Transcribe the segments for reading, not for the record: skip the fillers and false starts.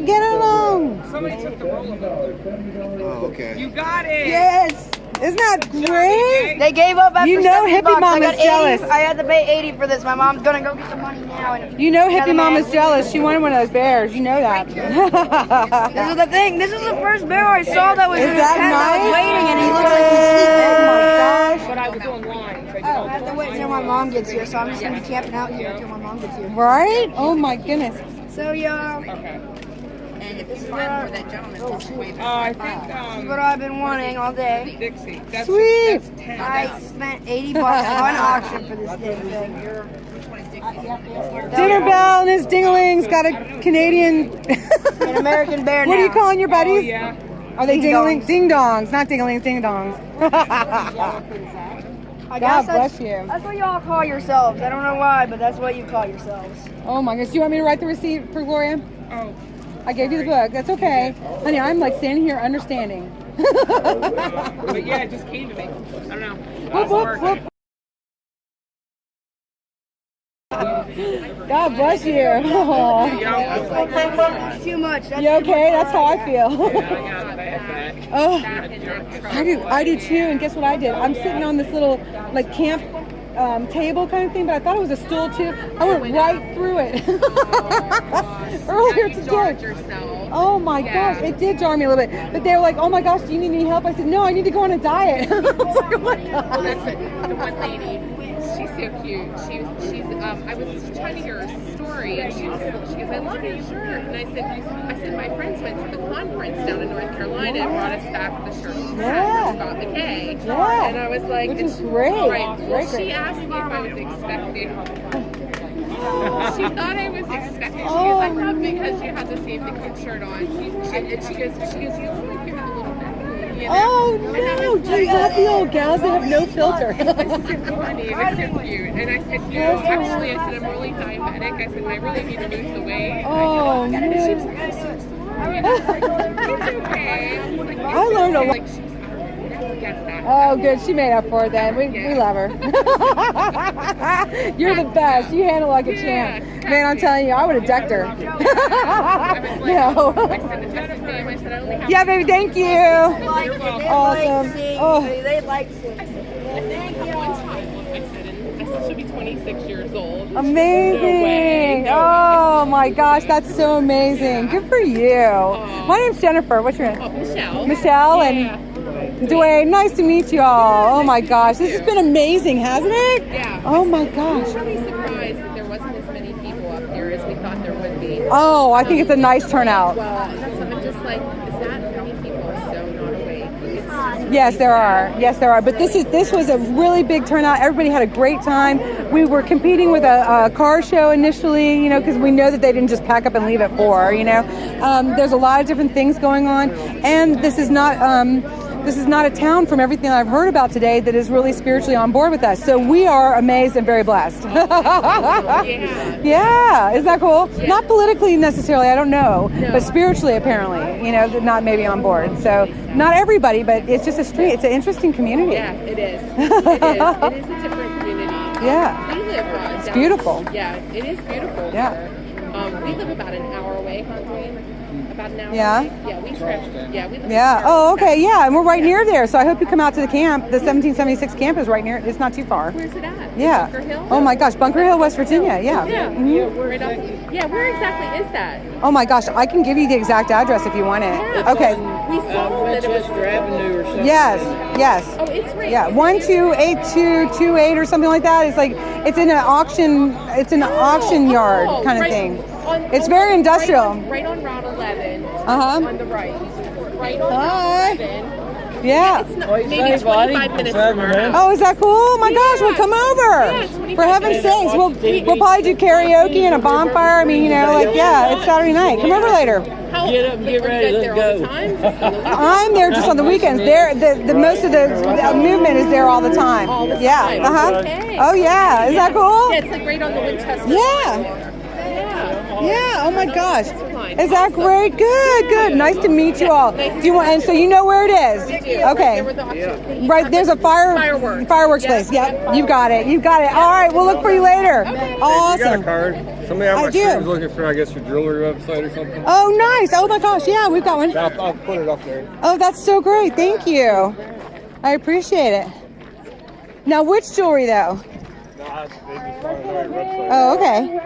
Get along. Somebody took the roller ball. Oh, okay. You got it. Yes. Isn't that great? They gave up after You know 70 Hippie bucks. Mom I is got 80. jealous. I had to pay 80 for this. My mom's gonna go get the money now. And You know tell Hippie the Mom man. is jealous. She wanted one of those bears. You know that. This is the thing. This is the first bear I saw that was Is in a that tent that was nice? waiting, and he looks like he's sleeping. Oh my gosh. But I was online. So I have to wait until my mom gets here, so I'm just gonna be camping out here until my mom gets here. Right? Oh my goodness. So yeah, Okay. this is what I this is think what I've been wanting all day. Dixie. That's Sweet. That's 10. I spent 80 bucks on auction for this damn thing. Dinner Bell and his dinglings got a Canadian. An American bear now. What are you calling your Oh buddies? yeah. Are they Ding-dongs. ding dongs? Not dinglings, ding dongs. I God guess bless you. That's what y'all call yourselves. I don't know why, but that's what you call yourselves. Oh my gosh. Do you want me to write the receipt for Gloria? Oh. I gave you the book. That's okay. Honey, I'm like standing here understanding. But yeah, it just came to me. I don't know. Whoop, whoop, whoop. God bless you. Aw. Too much. That's You too okay? much. That's how I feel. Oh, I I do too. And guess what I did? I'm sitting on this little like camp table kind of thing, but I thought it was a stool too. I went right through it earlier today. Oh my gosh, it did jar me a little bit. But they were like, "Oh my gosh, do you need any help?" I said, "No, I need to go on a diet." I was like, "Oh my gosh." Well, that's it. The one lady, she's so cute. She's I was trying to hear her story, and she goes, "I love your shirt." And I said, my friends went to the conference down in North Carolina and brought us back the shirt from Scott McKay. Yeah. And I was like, Which is great. Right. Well, Great. she asked me if I was expecting. She thought I was expecting. She goes, I thought because you had the Save the Kid shirt on. She goes, you look like you're a little bit, you know? Oh no! Do you got the old gals that have no filter? It was so funny. It was so cute. And I said, no, actually, I said, I'm really diabetic. I said, and I really need to lose the weight. Oh And no! she was like, I'm so sorry. I was like, it's okay. I was like, I learned a lot. like, she's guess that. Oh, good. She made up for it then. We love her. You're the best. You handle like a champ. Man, I'm telling you, I would have decked her. No. I sent a message to him. I said, I only have Yeah, baby, thank you. Awesome. Oh, They like singing. one child. I said she'll be 26 years old. amazing. Oh my gosh, that's so amazing. Good for you. My name's Jennifer. What's your name? Oh, Michelle. Michelle Yeah. and Dwayne. Nice to meet you all. Oh my gosh, this has been amazing, hasn't it? Yeah. Oh my I'm gosh. really surprised that there wasn't as many people up there as we thought there would be. Oh, I think it's a nice turnout. Well, that's I'm just like, is that many people so not awake? Yes, there are. Yes, there are. But this was a really big turnout. Everybody had a great time. We were competing with a car show initially, you know, because we know that they didn't just pack up and leave at 4. You know, there's a lot of different things going on, and this is not a town, from everything I've heard about today, that is really spiritually on board with us. So we are amazed and very blessed. Yeah, isn't that cool? Yeah. Not politically necessarily, I don't know, but spiritually apparently, you know, not maybe on board. So not everybody, but it's just it's an interesting community. Yeah, it is. It is. It is a different community. Yeah. We live It's beautiful. Yeah, it is beautiful. Yeah. Here. We live about an hour away, huh, Dwayne? About an hour Yeah. away? Yeah, we live Yeah. in Oh, okay. Yeah, and we're right near there. So I hope you come out to the camp. The 1776 camp is right near. It's not too far. Where's it at? Yeah. Bunker Hill? Oh my gosh, Bunker Hill, West Virginia. Yeah. Yeah. Mhm. Right off, yeah, where exactly is that? Oh my gosh, I can give you the exact address if you want it. Yeah. Okay. We saw that it was. Avenue or something. Yes. Yes. Oh, it's right. Yeah, 128228 or something like that. It's like it's in an auction. It's an auction yard kind of right thing. on- It's on- very industrial. Right on Route 11. Uh-huh. On the right. Right on Hi. Route 11. Yeah. It's not, Oh, you maybe say, buddy? 25 minutes What's from our happening, man? house. Oh, is that cool? Oh my gosh, we'll come over. Yeah, 25 For heaven's minutes. sakes, we'll probably do karaoke and a bonfire. I mean, you know, like yeah, it's Saturday night. Come over later. How, Get up and get are you ready, guys let's there all the go. time? Just on the weekends? I'm there just on the weekends. There, the most of the movement is there all the time. All the Yeah. time. Uh huh. Okay. Oh yeah. Is that cool? Yeah, it's like right on the Winchester. Yeah. Yeah. Yeah. Oh my gosh. That's nice. fine. Is that great? Good, good. Nice to meet you all. Do you want? And so you know where it is? Okay. Right. There's a fireworks place. Yep. You got it. You got it. All right. We'll look for you later. Awesome. You got a card? Somebody on my do. street was looking for, I guess, your jewelry website or something. Oh, nice. Oh my gosh. Yeah, we've got one. I'll put it up there. Oh, that's so great. Thank you. I appreciate it. Now, which jewelry though? Oh, okay.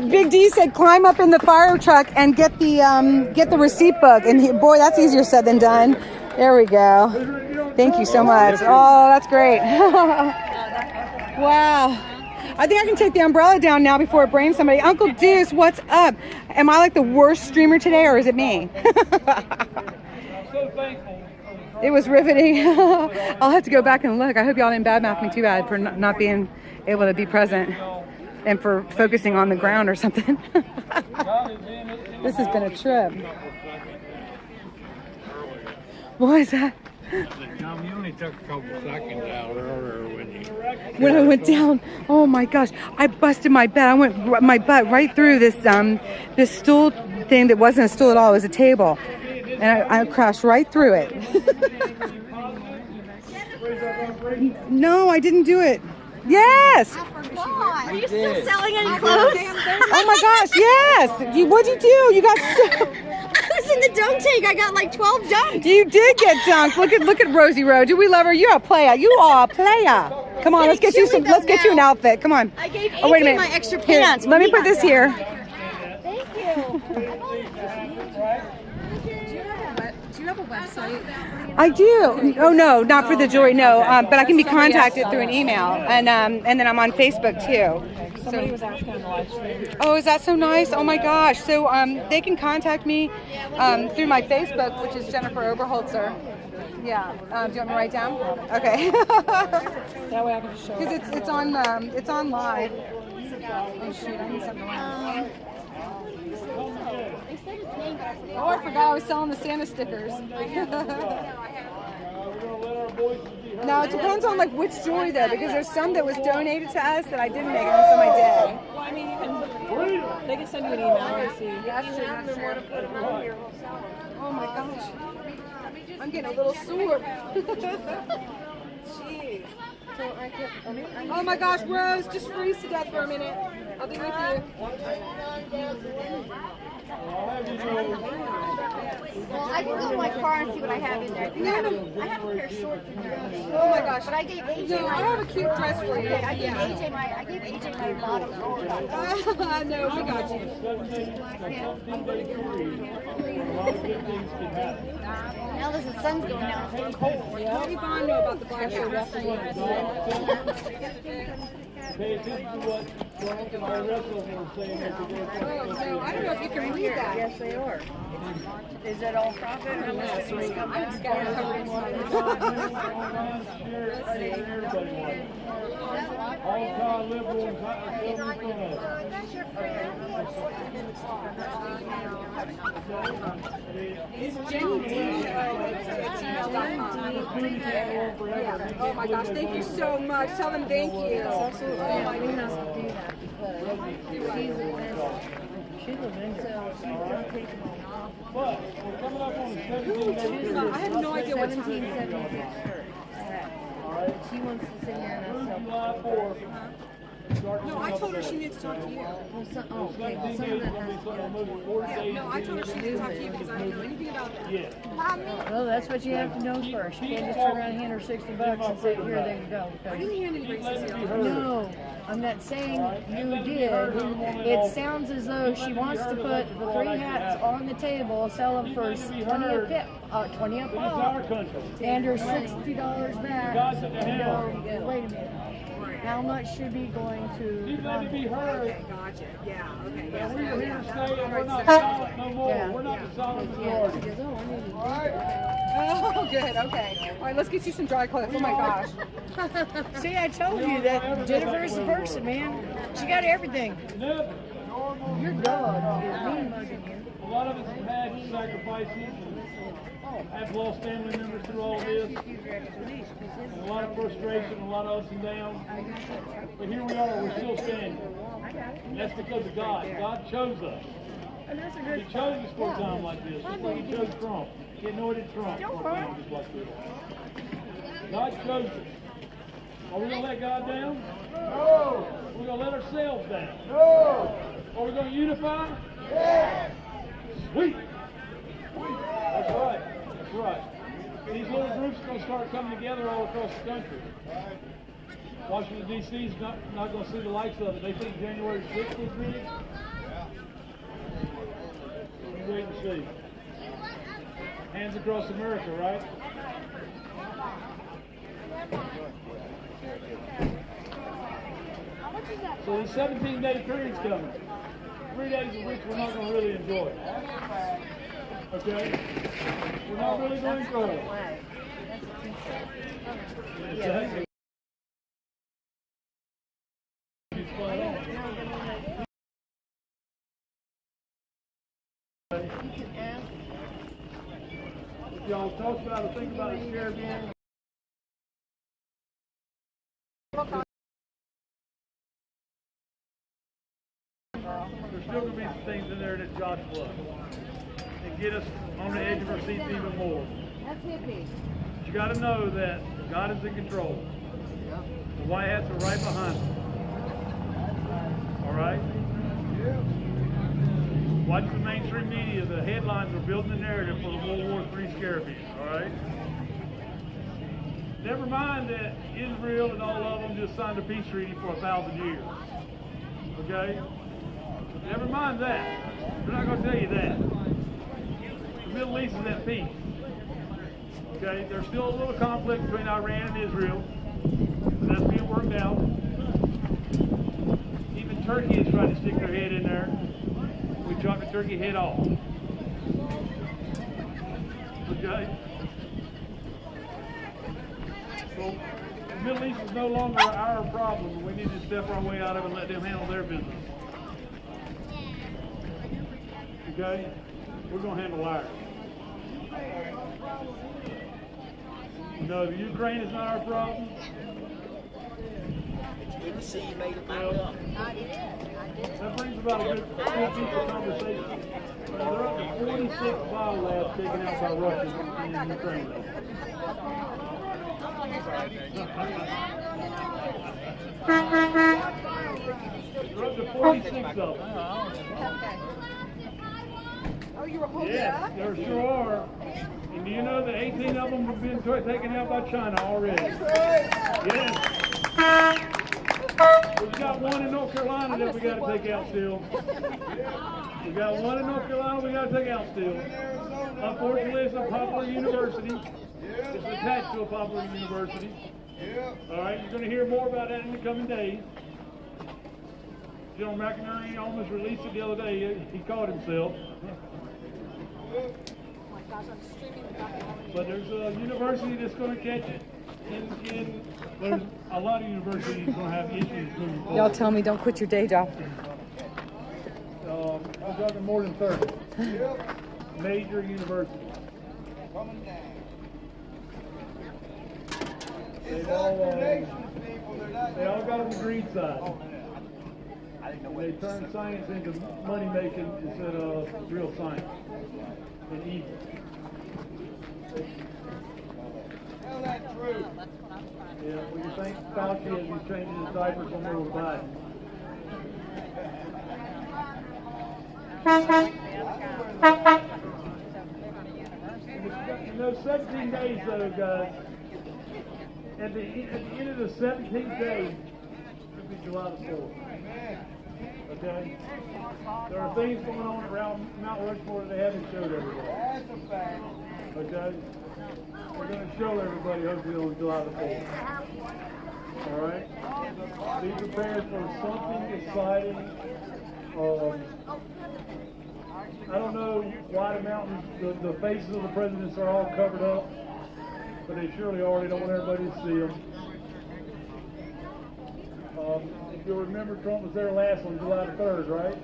Big D said climb up in the fire truck and get the receipt book. And boy, that's easier said than done. There we go. Thank you so much. Oh, that's great. Wow. I think I can take the umbrella down now before it brains somebody. Uncle Deuce, what's up? Am I like the worst streamer today, or is it me? It was riveting. I'll have to go back and look. I hope y'all didn't badmouth me too bad for not being able to be present and for focusing on the ground or something. This has been a trip. What is that? You only took a couple seconds out earlier when I went down. Oh my gosh! I busted my butt. I went my butt right through this stool thing that wasn't a stool at all. It was a table, and I crashed right through it. No, I didn't do it. Yes. Are you still selling any clothes? Oh my gosh! Yes. What'd you do? You got. I was in the dunk tank. I got like 12 dunks. You did get dunked. Look at Rosie Rowe. Do we love her? You're a player. You are a player. Come on, let's get you an outfit. Come on. I gave AJ wait a minute. my extra Here, pants. let me put this here. Thank you. Do you have a website? I do. Oh no, not for the jewelry. No, but I can be contacted through an email, and then I'm on Facebook too. Somebody was asking on the live stream. Oh, is that so nice? Oh my gosh. So they can contact me through my Facebook, which is Jennifer Oberholzer. Yeah. Do you want me to write down? Okay. That way I can just show Because it's on live. Oh shoot, I need something. Oh, I forgot I was selling the Santa stickers. No, it depends on like which jewelry though, because there's some that was donated to us that I didn't make, and some I did. Well, I mean, they can send you an email and see. That's true. Oh my gosh, I'm getting a little sore. Jeez. Oh my gosh, Rose, just freeze to death for a minute. I'll be with you. Well, I can go to my car and see what I have in there. I have a pair of shorts in there. Oh my gosh. But I gave AJ No, I have a cute dress for you. I gave AJ my bottom. I know, we got you. Now the sun's going down. It's getting cold. Let me find know about the black shirt. Pay attention to what our wrestlers are saying. Oh, no, I don't know if you can read that. Yes, they are. Is it all profit or I'm just getting covered in smoke. All-time liberal and Oh my gosh, thank you so much. Tell them thank you. Absolutely. Oh my goodness. I have no idea what time. She wants to sit here and us No, I told her she needs to talk to you. okay, well, some of that has to No, I told her she needed to talk to you because I don't know anything about that. Well, that's what you have to know first. You can't just turn around and hand her $60 and say, here, there you go. I didn't hand any bracelets here. No, I'm not saying you did. It sounds as though she wants to put 3 hats on the table, sell them for 20 a pop, and her $60 back, and go, wait a minute. How much should be going to... Okay, gotcha. Yeah, okay. Yeah, we're here to stay and we're not silent no more. We're not the silent majority. Oh, good. Okay. All right, let's get you some dry clothes. Oh my gosh. See, I told you that Jennifer is the person, man. She got everything. Your dog is mean mugging you. A lot of us have had sacrifices and have lost family members through all this. And a lot of frustration, a lot of ups and downs. But here we are, we're still standing. And that's because of God. God chose us. He chose us for a time like this. Just like He chose Trump. He anointed Trump for a time just like this. God chose us. Are we going to let God down? No. We're going to let ourselves down? No. Are we going to unify? Yes. Sweet. That's right. That's right. These little groups are going to start coming together all across the country. Washington, D.C. is not going to see the likes of it. They think January 6th is big. You wait and see. Hands across America, right? So the 17-day period's coming. 3 days of which we're not going to really enjoy. Okay? We're not really going to enjoy it. Exactly. If y'all talk about or think about it, Caribbean. There's still going to be some things in there that Josh loves and get us on the edge of our seats even more. That's hippie. But you got to know that God is in control. The White Hats are right behind him. All right? Watch the mainstream media. The headlines are building the narrative for the World War III Caribbean. All right? Never mind that Israel and all of them just signed a peace treaty for 1,000 years. Okay? Never mind that. We're not going to tell you that. The Middle East is at peace. Okay? There's still a little conflict between Iran and Israel. But that's being worked out. Even Turkey is trying to stick their head in there. We chopped the turkey head off. Okay? So the Middle East is no longer our problem. We need to step our way out of it and let them handle their business. Okay? We're going to handle ours. No, Ukraine is not our problem. It's good to see you made it back up. That brings about a good piece of conversation. There are up to 46 biolabs taken out by Russia in Ukraine. There are up to 46 of them. Oh, you were holding Yes, there sure are. And do you know that 18 of them have been taken out by China already? Yes. We've got one in North Carolina that we got to take out still. We got one in North Carolina we got to take out still. Unfortunately, it's a popular university. It's attached to a popular university. All right, you're going to hear more about that in the coming days. General McInerney almost released it the other day. He caught himself. But there's a university that's going to catch it. There's a lot of universities going to have issues moving forward. Y'all tell me don't quit your day job. I'm talking more than 30. Major universities. They all got on the green side. They turn science into money making instead of real science and evil. Tell that true. Yeah, well, you think Fauci as he's changing his diapers on little Biden. In those 17 days, though, guys, at the end of the 17th day, it'll be July the 4th. Okay? There are things going on around Mount Rushmore that they haven't showed everybody. That's a fact. Okay? We're going to show everybody hopefully on July the 4th. All right? Be prepared for something exciting. I don't know why the mountains, the faces of the presidents are all covered up, but they surely are. They don't want everybody to see them. If you'll remember, Trump was there last on July the 3rd, right?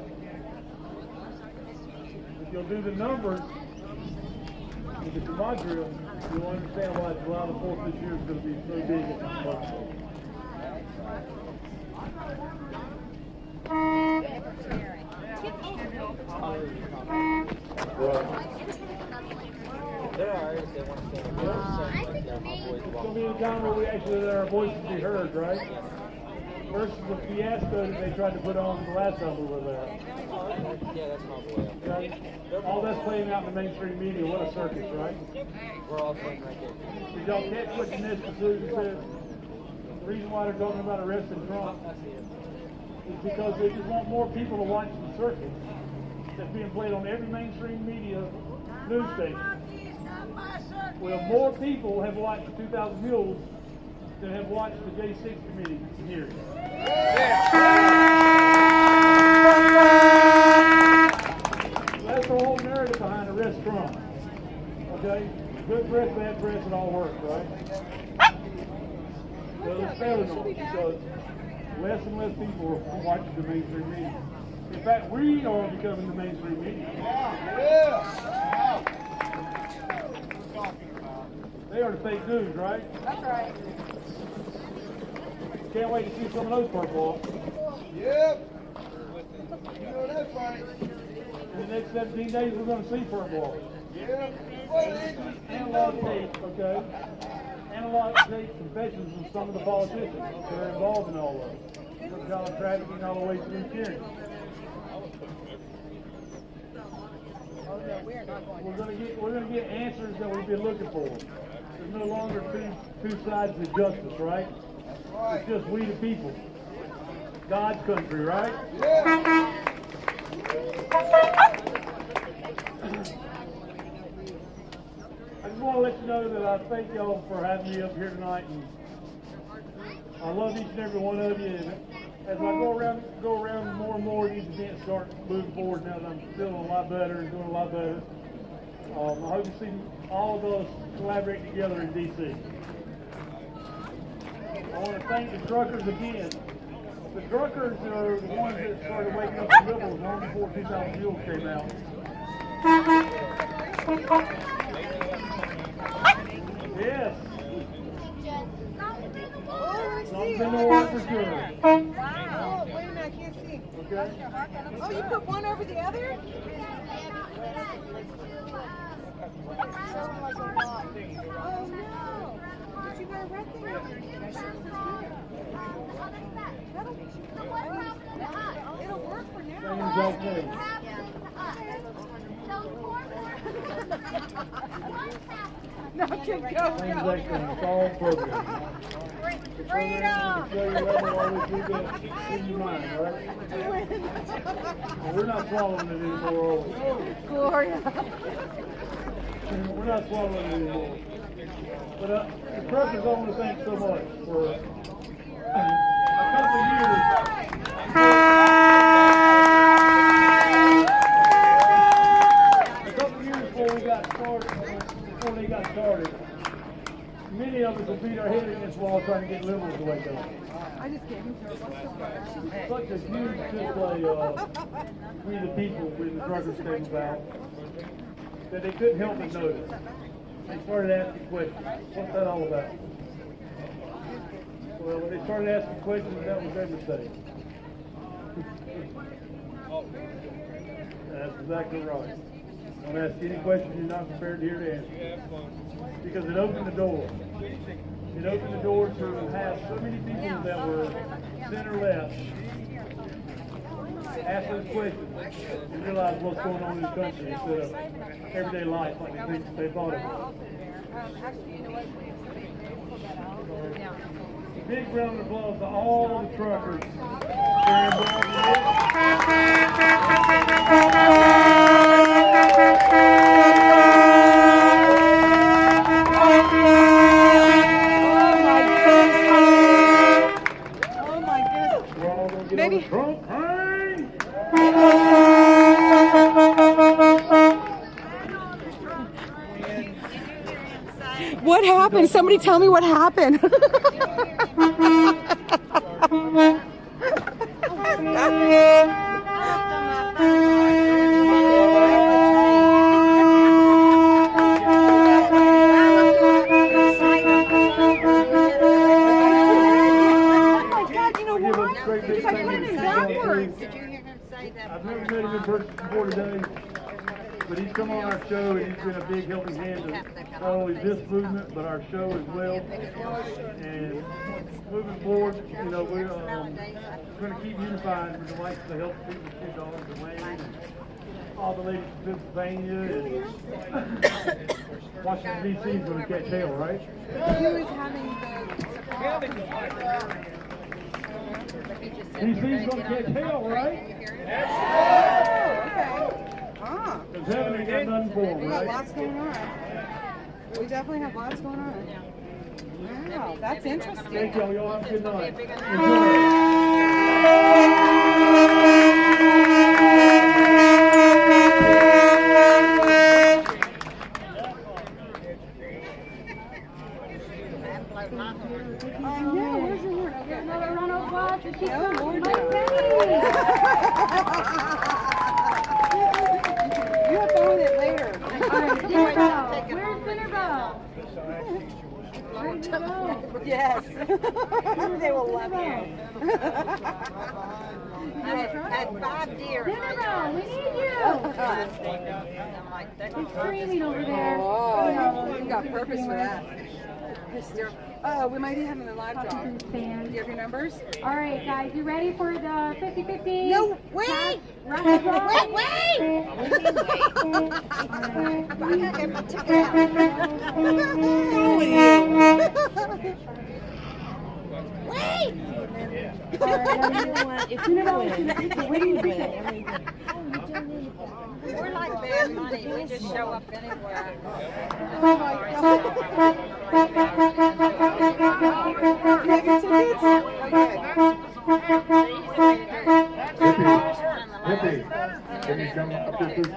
If you'll do the numbers with the gematria, you'll understand why July the 4th this year is going to be so big at this moment. There are if they want to stay on the It's going to be a time where we actually let our voices be heard, right? Versus the fiasco that they tried to put on the last time we were there. Yeah, that's not the way. Okay? All that's playing out in the mainstream media. What a circus, right? We're all playing right there. Did y'all catch what Mr. Susan said? The reason why they're talking about arresting Trump is because they just want more people to watch the circus that's being played on every mainstream media news station. Well, more people have watched the 2,000 Mules than have watched the J6 committee hearings. That's the whole narrative behind arrest Trump. Okay? Good press, bad press, it all works, right? So it's failing on it because less and less people are watching the mainstream media. In fact, we are becoming the mainstream media. They are the fake news, right? That's right. Can't wait to see some of those purple. Yep. You know that's right. In the next 17 days, we're going to see purple. Yep. Analog tape, okay? Analog tape confessions of some of the politicians that are involved in all of it. From child trafficking all the way through tyranny. We're going to get answers that we've been looking for. There's no longer two sides of justice, right? It's just we the people. God's country, right? I just want to let you know that I thank y'all for having me up here tonight, and I love each and every one of you. And as I go around more and more, these events start moving forward now that I'm feeling a lot better and doing a lot better. I hope to see all of us collaborate together in D.C. I want to thank the truckers again. The truckers are the ones that started waking up the liberals long before 2,000 Mules came out. Yes. Something more for sure. Wow. Wait a minute, I can't see. Okay. Oh, you put one over the other? Oh no! Did you wear red thing? It'll work for now. Things okay. No, keep Things going. like that. It's all programmed. Freedom! Show you level always keep that in your mind, all right? Well, we're not swallowing it anymore, are we? Gloria. We're not swallowing it anymore. But the truckers I want to thank so much for a couple of years. A couple of years before they got started, many of us will beat our head against the wall trying to get liberals to wake up. I just gave him to her. Such a huge display of we the people when the truckers came about that they couldn't help but notice. They started asking questions. What's that all about? Well, when they started asking questions, that was their mistake. That's exactly right. Don't ask any questions you're not prepared to hear to answer. Because it opened the door. It opened the door to have so many people that were center-left ask those questions and realize what's going on in the country instead of everyday life like they think they thought it was. Big round of applause to all the truckers that are involved in Oh my goodness. We're all going to get on the Trump train. What happened? Somebody tell me what happened. Give a great big thank you to Trump. Did you hear him say that? I've never met him in person before today, but he's come on our show and he's been a big helping hand to not only this movement, but our show as well. And moving forward, you know, we're going to keep unifying. We'd like to help people with $2 and Wayne and all the ladies from Pennsylvania and Washington, D.C. is going to catch hell, right? He was having D.C.'s going to catch hell, right? Ah, Because heaven ain't got nothing for them, we got right? lots going on. We definitely have lots going on. Wow, that's interesting. Thank y'all. Y'all have a good night. Yeah, where's your horn? Okay. Another run of watch and keep No, going. Lord, Okay. You have fun with it later. Dinnerbell. Where's Dinnerbell? Yes. They will love you. At 5 deer. Dinnerbell, we need you. He's screaming over there. Oh, you got purpose for that. Hysterical. Oh, we might be having a live draw. Do you have your numbers? All right, guys, you ready for the 50-50? No, wait! Wait! We're like bad money. We just show up anywhere. Hippie, can you come up here, please?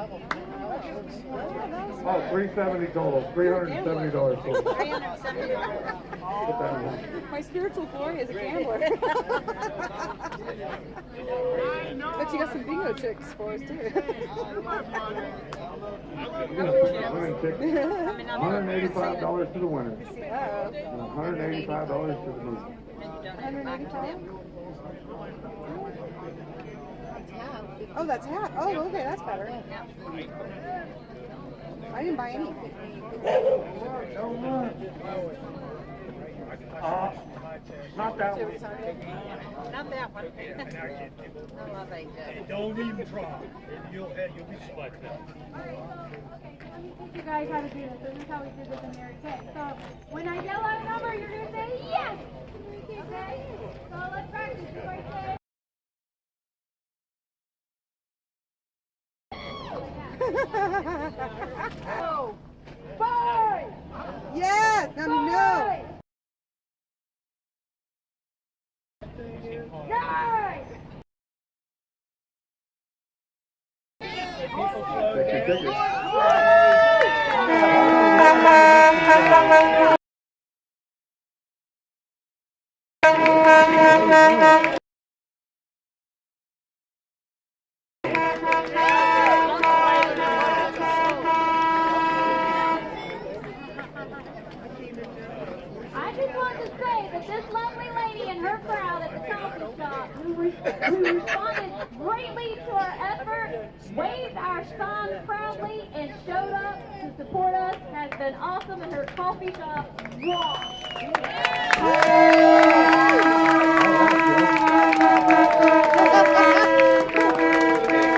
Oh, $370 total, $370 total. Put that in. My spiritual glory is a gambler. But you got some bingo tricks for us too. You're gonna put the winning ticket. $185 to the winner. And $185 to the loser. 185? Oh, that's half. Oh, okay, that's better. I didn't buy any. Not that one. Not that one. No, I think that. Don't even try. You'll be selected. Let me teach you guys how to do this. This is how we did this in Mary Kay. So when I yell out a number, you're going to say yes. Okay? So let's practice. Before I say oh, 5. Yes! No, no! 9. Take your tickets. I just want to say that this lovely lady and her crowd at the coffee shop who responded greatly to our effort, waved our signs proudly, and showed up to support us has been awesome, and her coffee shop rocks.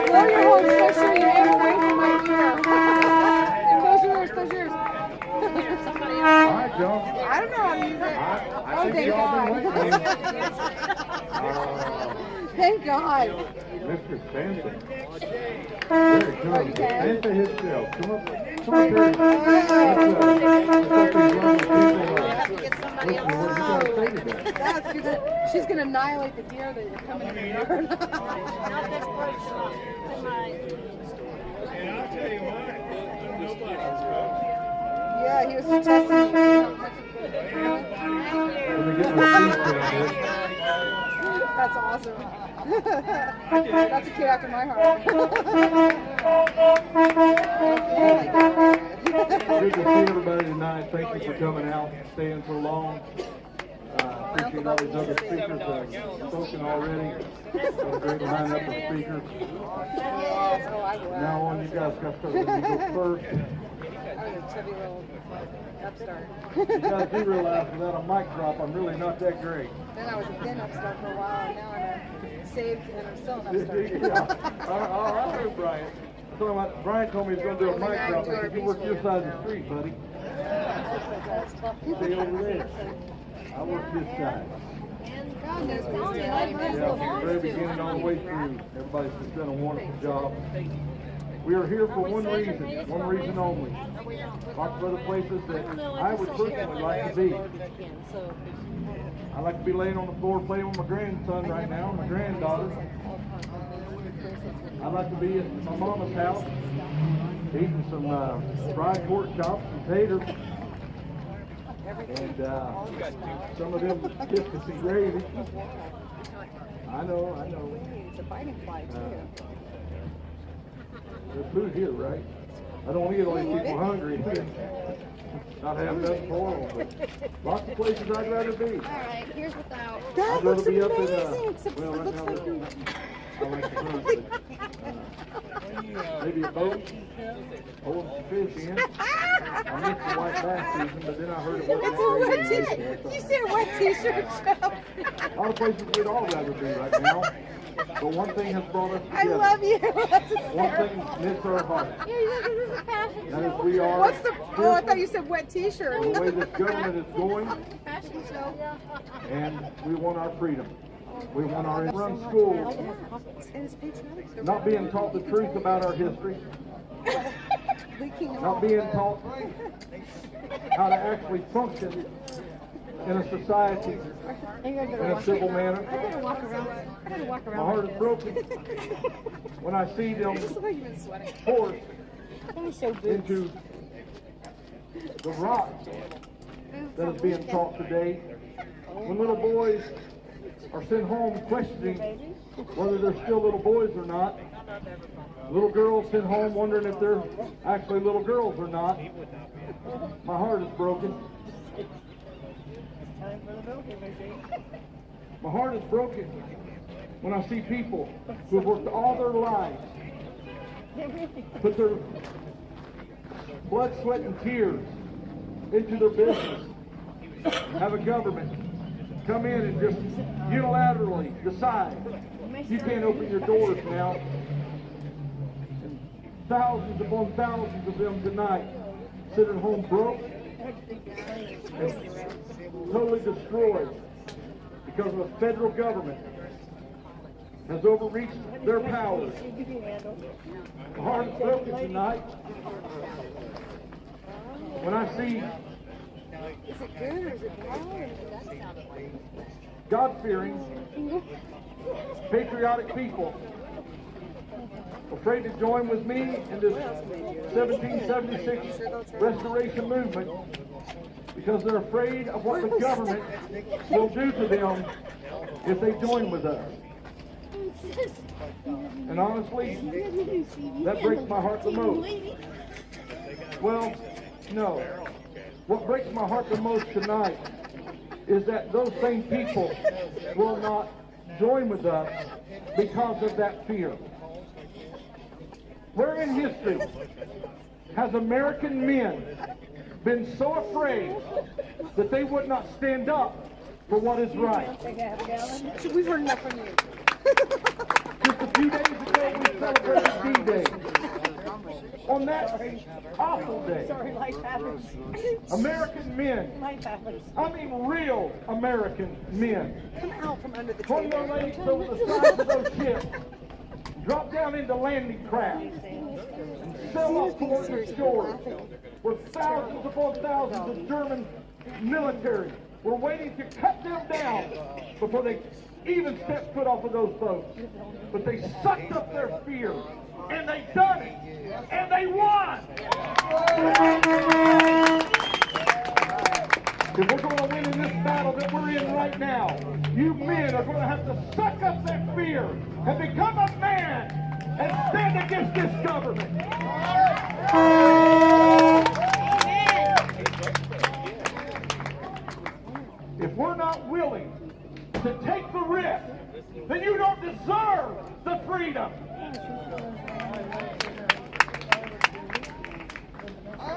Blow your horn so sure you aim right for my chair. Close yours, close yours. All right, Joe. I don't know how to use it. I Oh, think thank y'all been God. waiting. Thank God. Mr. Santa. Here it comes. Santa himself. Come up here. Let's listen to what you gotta say today. That's good. She's going to annihilate the deer that are coming in the yard. And I'll tell you what, nobody's Yeah, he was testing me. Let me get my seat down here. That's awesome. That's a kid after my heart. Good to see everybody tonight. Thank you for coming out, staying so long. Appreciate appreciate all these other speakers that have spoken already. What a great lineup of speakers. Now on, you guys got to start letting me go first. Chubby little upstart. You guys do realize without a mic drop, I'm really not that great. Then I was a thin upstart for a while, and now I'm a saved, and I'm still an upstart. Yeah. I heard Brian. Brian told me he was going to do a mic drop. I said, you work your side of the street, buddy. Stay over there. I work this side. God knows Yeah, from the very beginning all the way through, everybody's just done a wonderful job. We are here for one reason only. Lots of other places that I would personally like to be. I like to be laying on the floor playing with my grandson right now, my granddaughter. I'd like to be at my mama's house, eating some fried pork chops and taters. And some of them biscuits and gravy. I know. It's a biting fly, too. There's food here, right? I don't want to get all these people hungry and not have nothing for them. But lots of places I'd rather be. All right, here's without. I'd rather be up in, well, right now, I like the food, but maybe a boat, pulling some fish in. I missed the white bass season, but then I heard it wasn't Wet t-shirt. You said wet t-shirt show. a lot of places we'd all rather be right now. But one thing has brought us together. I love you. One thing knits our hearts. This is a passion That is we are. What's the? Oh, I thought you said wet t-shirt. The way this government is going, Passion show. and we want our freedom. We want our run schools, not being taught the truth about our history, not being taught how to actually function in a society in a civil manner. My heart is broken when I see them forced into the rot that is being taught today. When little boys are sent home questioning whether they're still little boys or not. Little girls sent home wondering if they're actually little girls or not. My heart is broken. My heart is broken when I see people who have worked all their lives, put their blood, sweat, and tears into their business, have a government come in and just unilaterally decide you can't open your doors now. And thousands upon thousands of them tonight sit at home broke and totally destroyed because of a federal government has overreached their powers. My heart is broken tonight when I see Is it good or is it bad? God-fearing, patriotic people afraid to join with me in this 1776 restoration movement because they're afraid of what the government will do to them if they join with us. And honestly, that breaks my heart the most. Well, no. What breaks my heart the most tonight is that those same people will not join with us because of that fear. Where in history has American men been so afraid that they would not stand up for what is right? We've heard enough from you. Just a few days ago, we celebrated D-Day. On that awful day, American men, I mean real American men, Come out from under the swung their table. legs over the sides of those ships, dropped down into landing crafts, and sailed off towards the shores, where thousands upon thousands of German military were waiting to cut them down before they even stepped foot off of those boats. But they sucked up their fear, and they done it, and they won. If we're going to win in this battle that we're in right now, you men are going to have to suck up that fear and become a man and stand against this government. If we're not willing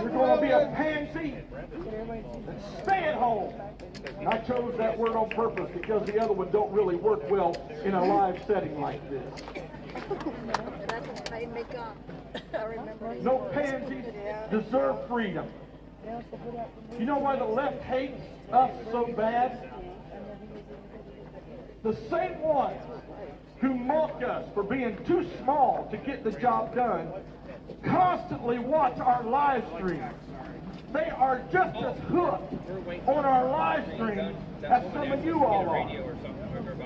You're going to be a pansy? Stay at home. I chose that word on purpose because the other one don't really work well in a live setting like this. That's what made me come. I remember. No pansies deserve freedom. You know why the left hates us so bad? The same ones who mock us for being too small to get the job done constantly watch our live streams. They are just as hooked on our live streams as some of you all are.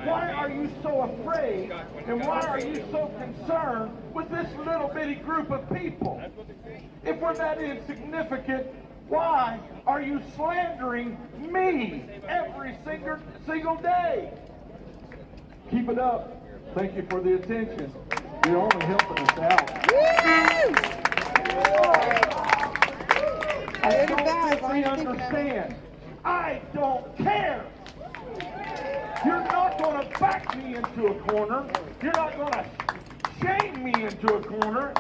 Why are you so afraid and why are you so concerned with this little bitty group of people? If we're that insignificant, why are you slandering me every single day? Keep it up. Thank you for the attention. You're only helping us out. I don't think we understand. I don't care. You're not going to back me into a corner. You're not going to shame me into a corner.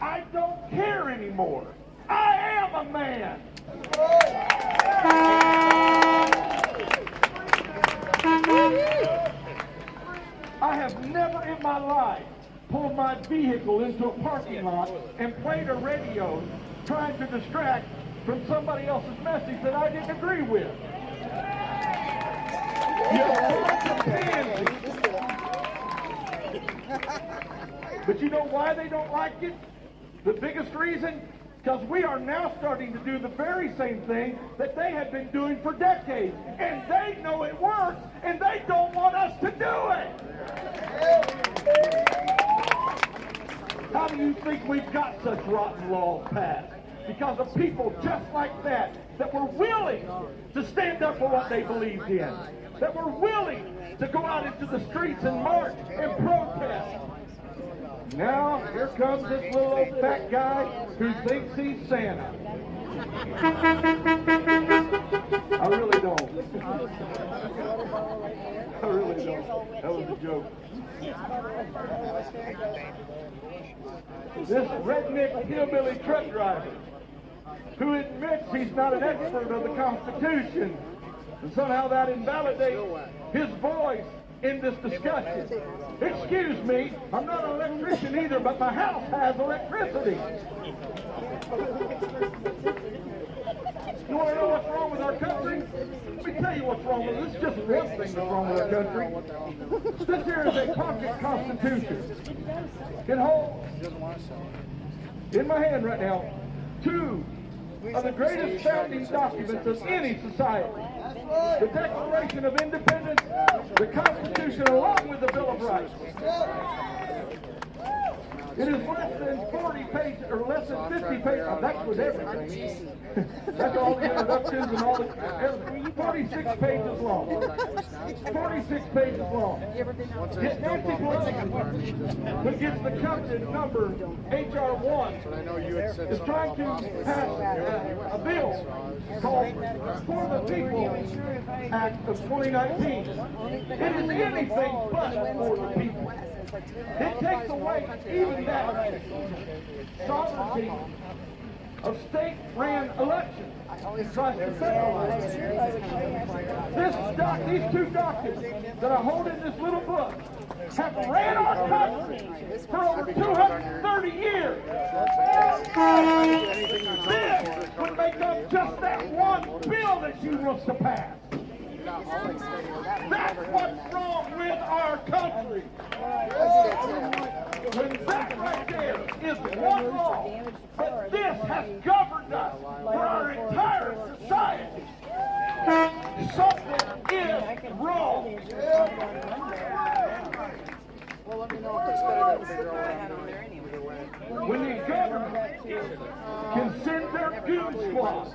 I don't care anymore. I am a man. I have never in my life pulled my vehicle into a parking lot and played a radio trying to distract from somebody else's message that I didn't agree with. But you know why they don't like it? The biggest reason? Because we are now starting to do the very same thing that they have been doing for decades. And they know it works, and they don't want us to do it. How do you think we've got such rotten laws passed? Because of people just like that were willing to stand up for what they believed in, that were willing to go out into the streets and march and protest. Now, here comes this little old fat guy who thinks he's Santa. I really don't. I really don't. That was a joke. This redneck hillbilly truck driver who admits he's not an expert of the Constitution, and somehow that invalidates his voice in this discussion. Excuse me, I'm not an electrician either, but my house has electricity. You want to know what's wrong with our country? Let me tell you what's wrong with it. This is just one thing that's wrong with our country. This here is a pocket constitution. It holds, in my hand right now, two of the greatest founding documents of any society. The Declaration of Independence, the Constitution, along with the Bill of Rights. It is less than 40 pages, or less than 50 pages. Oh, that's with everything. That's all the introductions and all the, 46 pages long. 46 pages long. It's Nancy Pelosi, who gets the coveted number H.R. 1, is trying to pass a bill called For the People Act of 2019. It is anything but for the people. It takes away even that sovereignty of state-ran elections and tries to federalize it. These two documents that I hold in this little book have ran our country for over 230 years. This would make up just that one bill that you want to pass. That's what's wrong with our country. When that right there is one law, but this has governed us for our entire society. Something is wrong. When the government can send their goon squads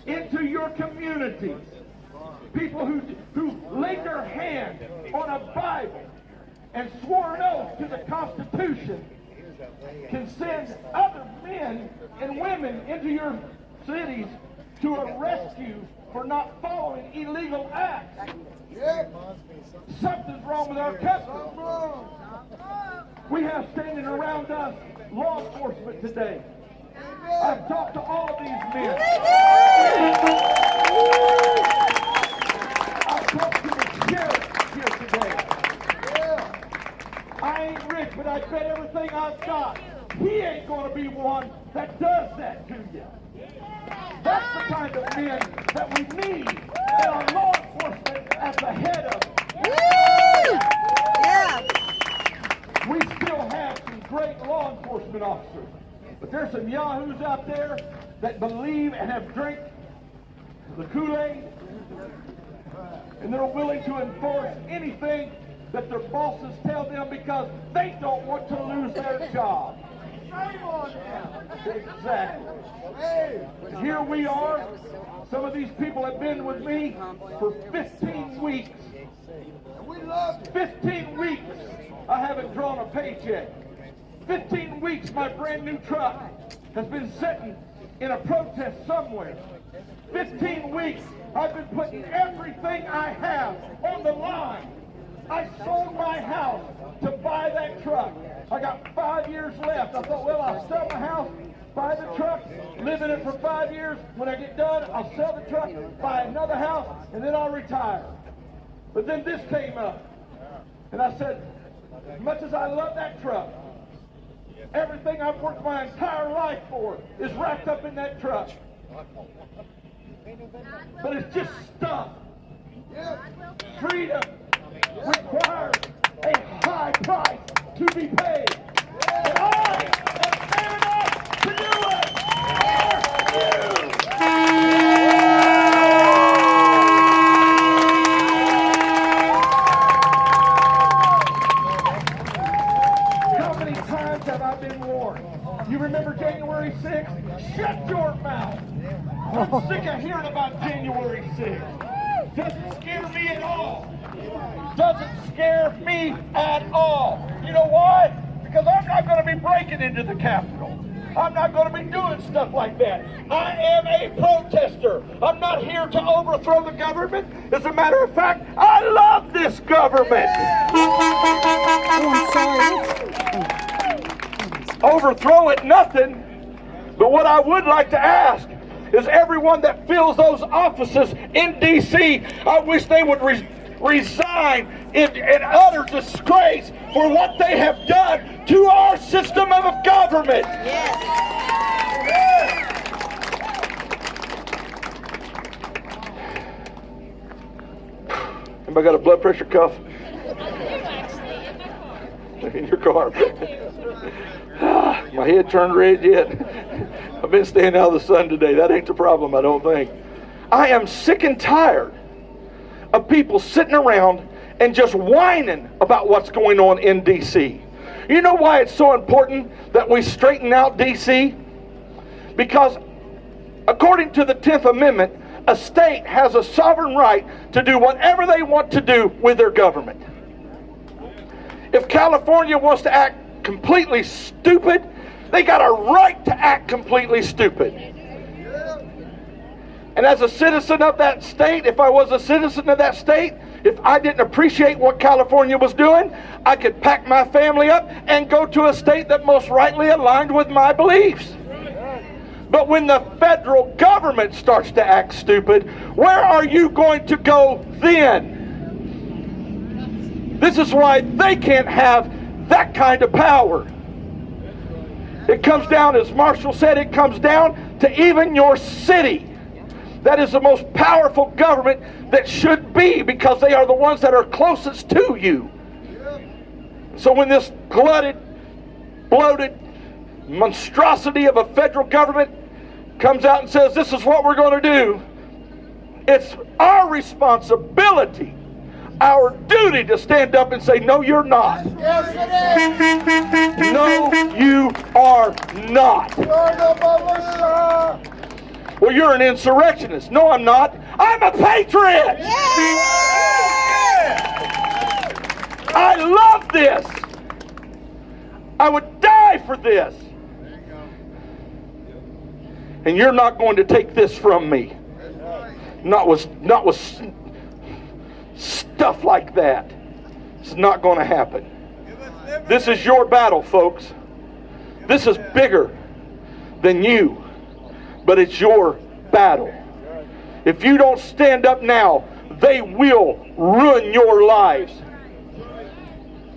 into your communities, people who laid their hand on a Bible and swore an oath to the Constitution, can send other men and women into your cities to arrest you for not following illegal acts. Something's wrong with our country. We have standing around us law enforcement today. I I've talked to all of these men. I've talked to the sheriff here today. I ain't rich, but I bet everything I've got, he ain't going to be one that does that to you. That's the kind of men that we need in our law enforcement at the head of it. We still have some great law enforcement officers, but there's some yahoos out there that believe and have drank the Kool-Aid, and they're willing to enforce anything that their bosses tell them because they don't want to lose their job. Shame on them. Exactly. Here we are. Some of these people have been with me for 15 weeks. We love 15 weeks. I haven't drawn a paycheck. 15 weeks my brand new truck has been sitting in a protest somewhere. 15 weeks I've been putting everything I have on the line. I sold my house to buy that truck. I got 5 years left. I thought, well, I'll sell my house, buy the truck, live in it for 5 years. When I get done, I'll sell the truck, buy another house, and then I'll retire. But then this came up. And I said, as much as I love that truck, everything I've worked my entire life for is wrapped up in that truck. But it's just stuff. Freedom requires a high price to be paid. And I am fair enough to do it. How many times have I been warned? You remember January 6th? Shut your mouth. I'm sick of hearing about January 6th. Doesn't scare me at all. Doesn't scare me at all. You know why? Because I'm not going to be breaking into the Capitol. I'm not going to be doing stuff like that. I am a protester. I'm not here to overthrow the government. As a matter of fact, I love this government. Overthrow it, nothing. But what I would like to ask is everyone that fills those offices in D.C., I wish they would resign in utter disgrace for what they have done to our system of government. Yes. Anybody got a blood pressure cuff? In your car. My head turned red yet. I've been staying out of the sun today. That ain't the problem, I don't think. I am sick and tired of people sitting around and just whining about what's going on in D.C. You know why it's so important that we straighten out D.C.? Because according to the 10th Amendment, a state has a sovereign right to do whatever they want to do with their government. If California wants to act completely stupid, they got a right to act completely stupid. And as a citizen of that state, if I was a citizen of that state, if I didn't appreciate what California was doing, I could pack my family up and go to a state that most rightly aligned with my beliefs. But when the federal government starts to act stupid, where are you going to go then? This is why they can't have that kind of power. It comes down, as Marshall said, it comes down to even your city. That is the most powerful government that should be, because they are the ones that are closest to you. So when this glutted, bloated monstrosity of a federal government comes out and says, this is what we're going to do, it's our responsibility, our duty to stand up and say, no, you're not. Yes, it is. No, you are not. You're the militia. Well, you're an insurrectionist. No, I'm not. I'm a patriot. Yeah. I love this. I would die for this. And you're not going to take this from me. Not with stuff like that. It's not going to happen. This is your battle, folks. This is bigger than you. but it's your battle. If you don't stand up now, they will ruin your lives.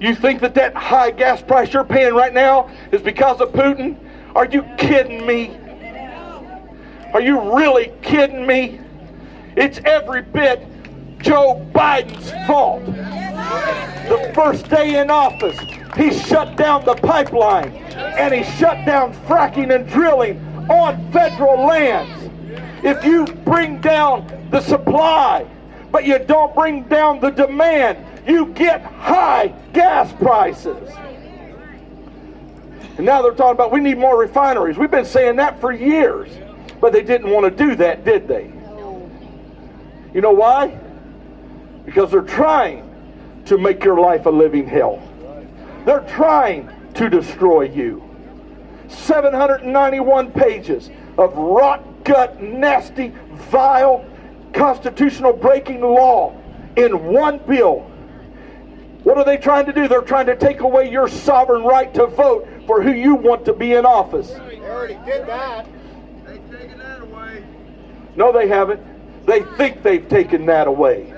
You think that high gas price you're paying right now is because of Putin? Are you kidding me? Are you really kidding me? It's every bit Joe Biden's fault. The first day in office, he shut down the pipeline and he shut down fracking and drilling on federal lands. If you bring down the supply, but you don't bring down the demand, you get high gas prices. And now they're talking about we need more refineries. We've been saying that for years, but they didn't want to do that, did they? You know why? Because they're trying to make your life a living hell. They're trying to destroy you. 791 pages of rot gut, nasty, vile, constitutional breaking law in one bill. What are they trying to do? They're trying to take away your sovereign right to vote for who you want to be in office. They already did that. They've taken that away. No, they haven't. They think they've taken that away.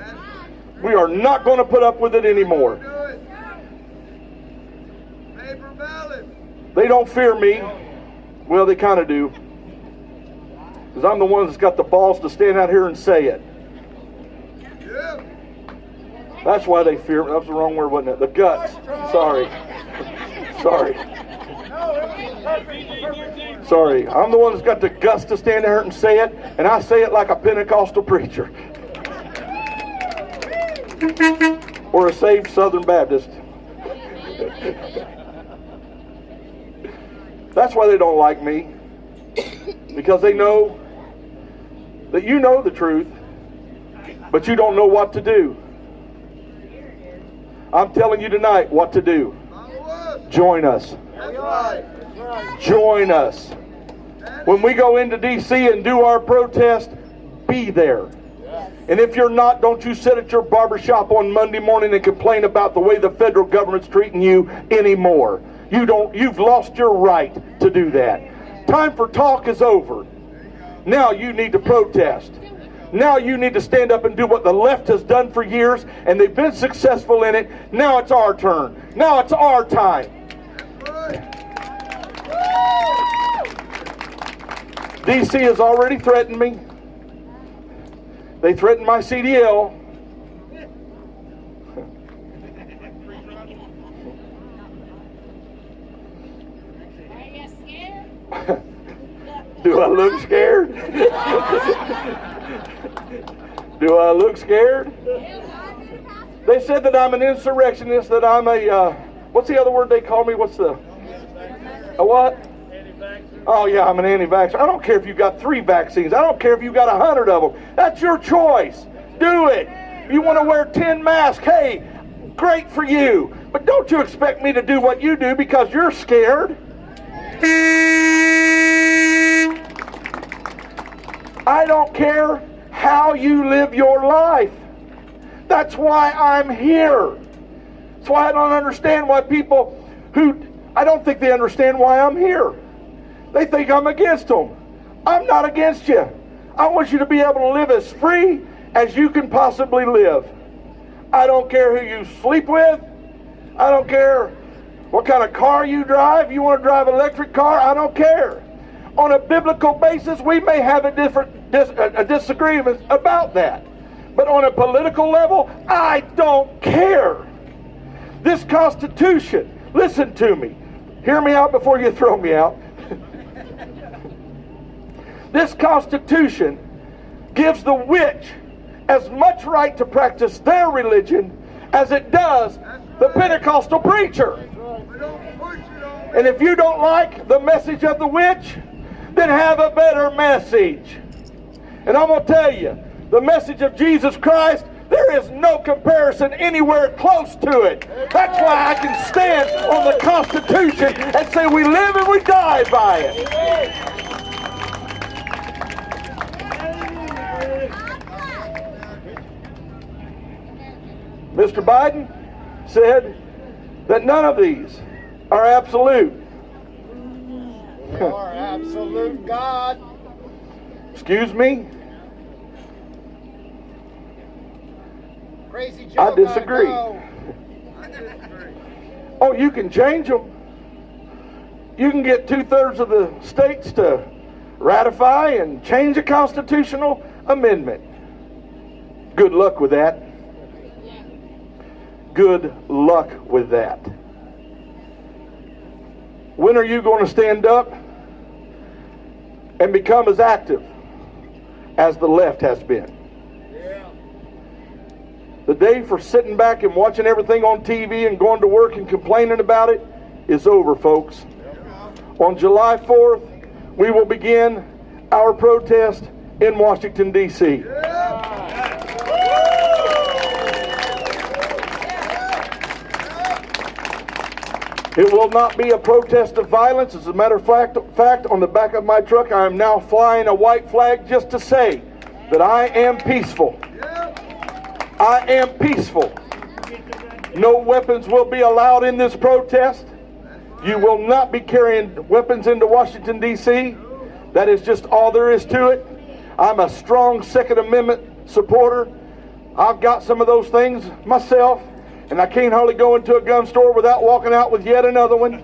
We are not going to put up with it anymore. Paper ballot. They don't fear me. Well, they kind of do. Because I'm the one that's got the balls to stand out here and say it. Yeah. That's why they fear me. That was the wrong word, wasn't it? The guts. Sorry. Sorry. Sorry. I'm the one that's got the guts to stand there and say it, and I say it like a Pentecostal preacher. Or a saved Southern Baptist. That's why they don't like me. Because they know that you know the truth, but you don't know what to do. I'm telling you tonight what to do. Join us. Join us. When we go into D.C. and do our protest, be there. And if you're not, don't you sit at your barbershop on Monday morning and complain about the way the federal government's treating you anymore. You've lost your right to do that. Time for talk is over. Now you need to protest. Now you need to stand up and do what the left has done for years, and they've been successful in it. Now it's our turn. Now it's our time. DC has already threatened me. They threatened my CDL. Do I look scared? Do I look scared? They said that I'm an insurrectionist, that I'm a, what's the other word they call me? What's the, a what? Oh yeah, I'm an anti-vaxxer. I don't care if you've got 3 vaccines. I don't care if you've got 100 of them. That's your choice. Do it. If you want to wear 10 masks, hey, great for you. But don't you expect me to do what you do because you're scared. I don't care how you live your life. That's why I'm here. That's why I don't understand why people I don't think they understand why I'm here. They think I'm against them. I'm not against you. I want you to be able to live as free as you can possibly live. I don't care who you sleep with. I don't care what kind of car you drive. You want to drive an electric car? I don't care. On a biblical basis, we may have a disagreement about that. But on a political level, I don't care. This Constitution, listen to me. Hear me out before you throw me out. This Constitution gives the witch as much right to practice their religion as it does the Pentecostal preacher. And if you don't like the message of the witch, then have a better message. And I'm going to tell you, the message of Jesus Christ, there is no comparison anywhere close to it. That's why I can stand on the Constitution and say we live and we die by it. Mr. Biden said that none of these are absolute. They are absolute God. Excuse me? Crazy I Joe disagree. gotta Oh, you can change them. You can get 2/3 of the states to ratify and change a constitutional amendment. Good luck with that. Good luck with that. When are you going to stand up and become as active as the left has been? The day for sitting back and watching everything on TV and going to work and complaining about it is over, folks. On July 4th, we will begin our protest in Washington, D.C. It will not be a protest of violence. As a matter of fact, on the back of my truck, I am now flying a white flag just to say that I am peaceful. I am peaceful. No weapons will be allowed in this protest. You will not be carrying weapons into Washington, D.C. That is just all there is to it. I'm a strong Second Amendment supporter. I've got some of those things myself, and I can't hardly go into a gun store without walking out with yet another one.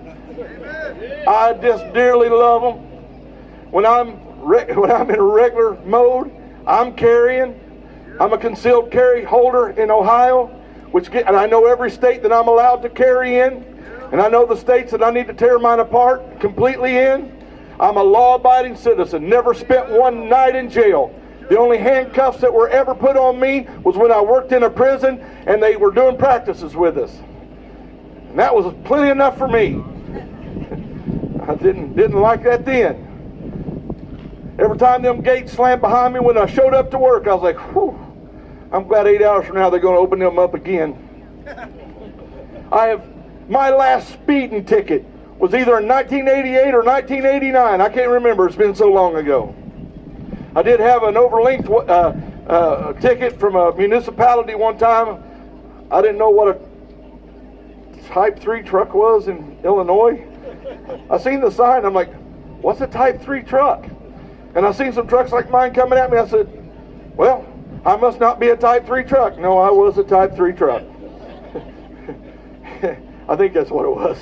I just dearly love them. When I'm in a regular mode, I'm carrying. I'm a concealed carry holder in Ohio, and I know every state that I'm allowed to carry in, and I know the states that I need to tear mine apart completely in. I'm a law-abiding citizen, never spent one night in jail. The only handcuffs that were ever put on me was when I worked in a prison and they were doing practices with us. And that was plenty enough for me. I didn't like that then. Every time them gates slammed behind me when I showed up to work, I was like, whew, I'm glad 8 hours from now they're going to open them up again. My last speeding ticket was either in 1988 or 1989. I can't remember. It's been so long ago. I did have an overlinked ticket from a municipality one time. I didn't know what a Type 3 truck was in Illinois. I seen the sign. I'm like, what's a Type 3 truck? And I seen some trucks like mine coming at me. I said, well, I must not be a Type 3 truck. No, I was a Type 3 truck. I think that's what it was.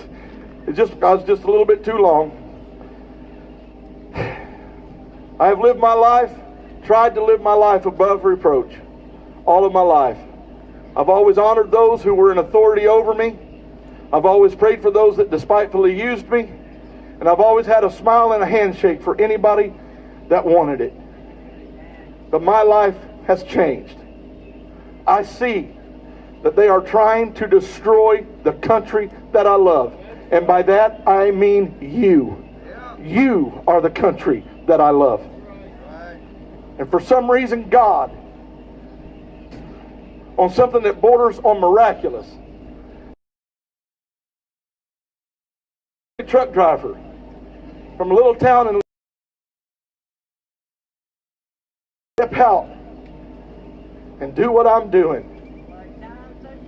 I was just a little bit too long. I have lived my life, tried to live my life above reproach, all of my life. I've always honored those who were in authority over me. I've always prayed for those that despitefully used me. And I've always had a smile and a handshake for anybody that wanted it. But my life has changed. I see that they are trying to destroy the country that I love. And by that, I mean you. You are the country that I love. And for some reason, God, on something that borders on miraculous, a truck driver from a little town and step out and do what I'm doing.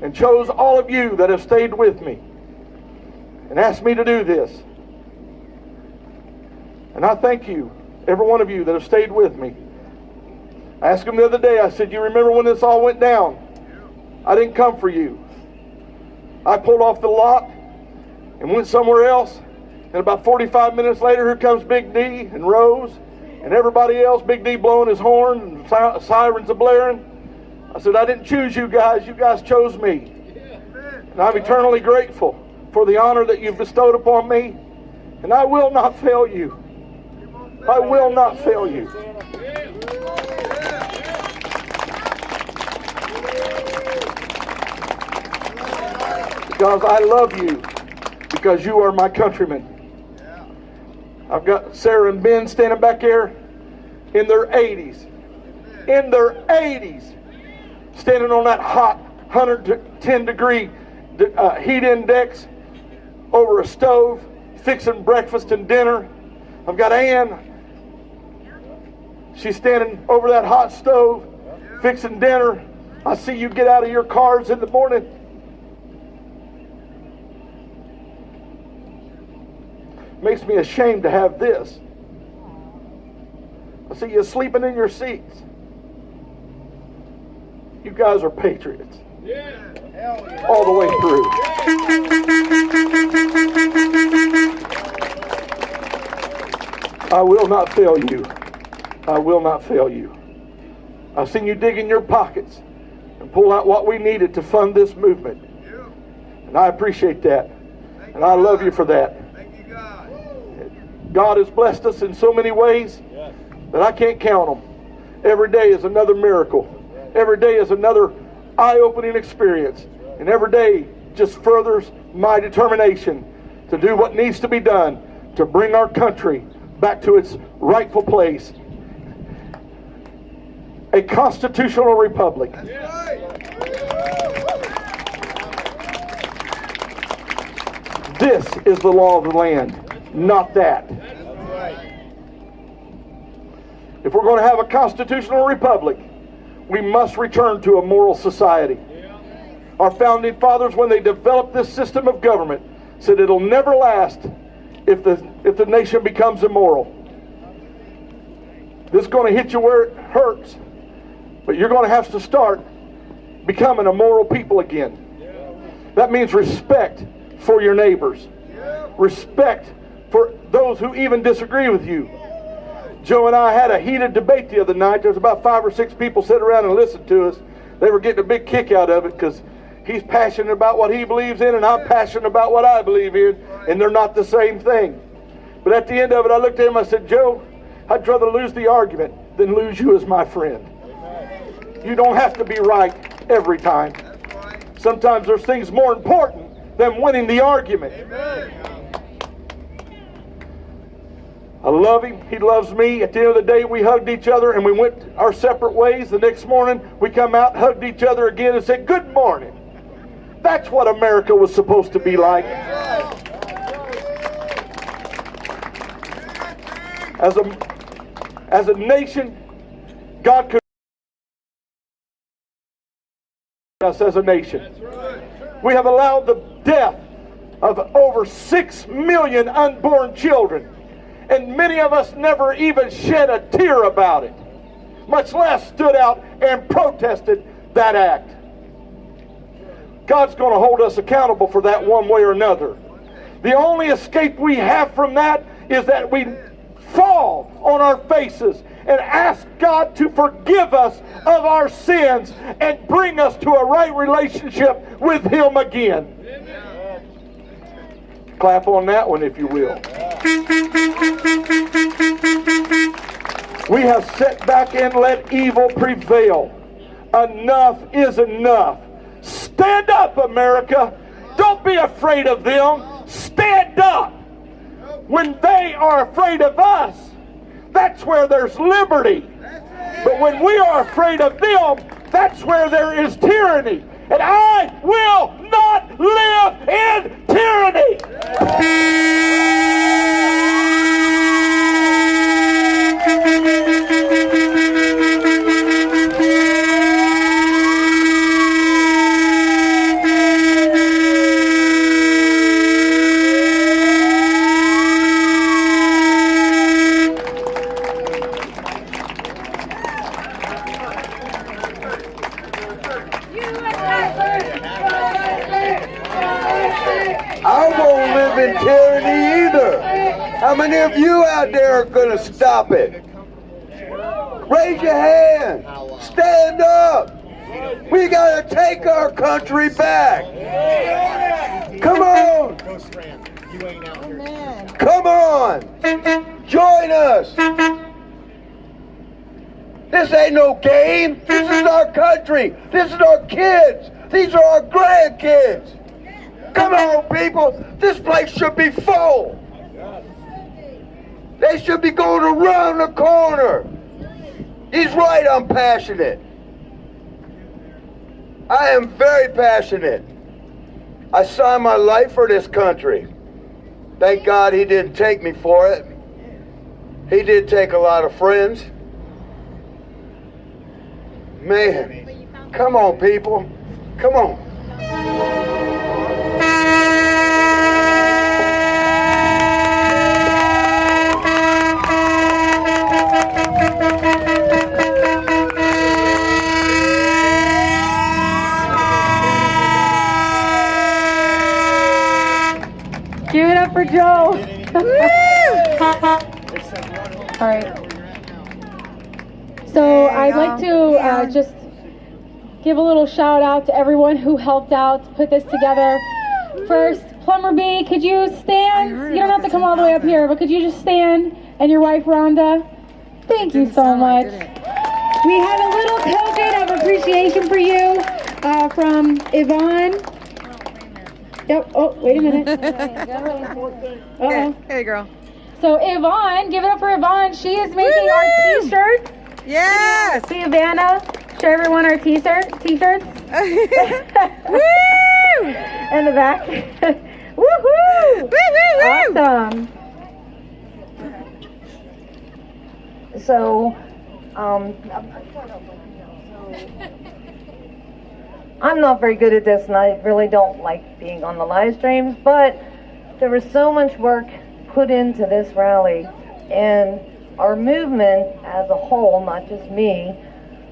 And chose all of you that have stayed with me and asked me to do this. And I thank you, every one of you that have stayed with me. I asked them the other day, I said, you remember when this all went down? I didn't come for you. I pulled off the lot and went somewhere else. And about 45 minutes later, here comes Big D and Rose and everybody else. Big D blowing his horn and sirens are blaring. I said, I didn't choose you guys. You guys chose me. And I'm eternally grateful for the honor that you've bestowed upon me. And I will not fail you. I will not fail you. Because I love you. Because you are my countrymen. I've got Sarah and Ben standing back here in their 80s. In their 80s. Standing on that hot 110 degree heat index over a stove, fixing breakfast and dinner. I've got Ann. She's standing over that hot stove, fixing dinner. I see you get out of your cars in the morning. Makes me ashamed to have this. I see you sleeping in your seats. You guys are patriots. All the way through. I will not fail you. I will not fail you. I've seen you dig in your pockets and pull out what we needed to fund this movement. And I appreciate that. And I love you for that. God has blessed us in so many ways that I can't count them. Every day is another miracle. Every day is another eye-opening experience. And every day just furthers my determination to do what needs to be done to bring our country back to its rightful place. A constitutional republic. This is the law of the land, not that. If we're going to have a constitutional republic, we must return to a moral society. Our founding fathers, when they developed this system of government, said it'll never last if the nation becomes immoral. This is going to hit you where it hurts, but you're going to have to start becoming a moral people again. That means respect for your neighbors, respect for those who even disagree with you. Joe and I had a heated debate the other night. There was about 5 or 6 people sitting around and listened to us. They were getting a big kick out of it because he's passionate about what he believes in and I'm passionate about what I believe in, and they're not the same thing. But at the end of it, I looked at him and I said, Joe, I'd rather lose the argument than lose you as my friend. You don't have to be right every time. Sometimes there's things more important than winning the argument. I love him. He loves me. At the end of the day, we hugged each other and we went our separate ways. The next morning, we come out, hugged each other again and said, good morning. That's what America was supposed to be like. As a nation, God could us as a nation. We have allowed the death of over 6 million unborn children. And many of us never even shed a tear about it, much less stood out and protested that act. God's going to hold us accountable for that one way or another. The only escape we have from that is that we fall on our faces and ask God to forgive us of our sins and bring us to a right relationship with Him again. Clap on that one, if you will. We have sat back and let evil prevail. Enough is enough. Stand up, America. Don't be afraid of them. Stand up. When they are afraid of us, that's where there's liberty. But when we are afraid of them, that's where there is tyranny. And I will not live in tyranny. How many of you out there are going to stop it? Raise your hand. Stand up. We got to take our country back. Come on. Come on. Join us. This ain't no game. This is our country. This is our kids. These are our grandkids. Come on, people. This place should be full. They should be going around the corner. He's right, I'm passionate. I am very passionate. I signed my life for this country. Thank God He didn't take me for it. He did take a lot of friends. Man, come on, people. Come on. All right. So I'd like to just give a little shout out to everyone who helped out to put this together. First, Plumber B, could you stand? You don't have to come all the way up here, but could you just stand? And your wife, Rhonda. Thank you so much. We had a little token of appreciation for you from Yvonne. Yep. Oh, wait a minute. Uh-oh. Hey, girl. So Yvonne, give it up for Yvonne. She is making our t-shirts. Yes. See Vanna, show everyone our t-shirts. Woo! In the back. Woohoo! Awesome. So, I'm not very good at this, and I really don't like being on the live streams, but there was so much work put into this rally, and our movement as a whole, not just me,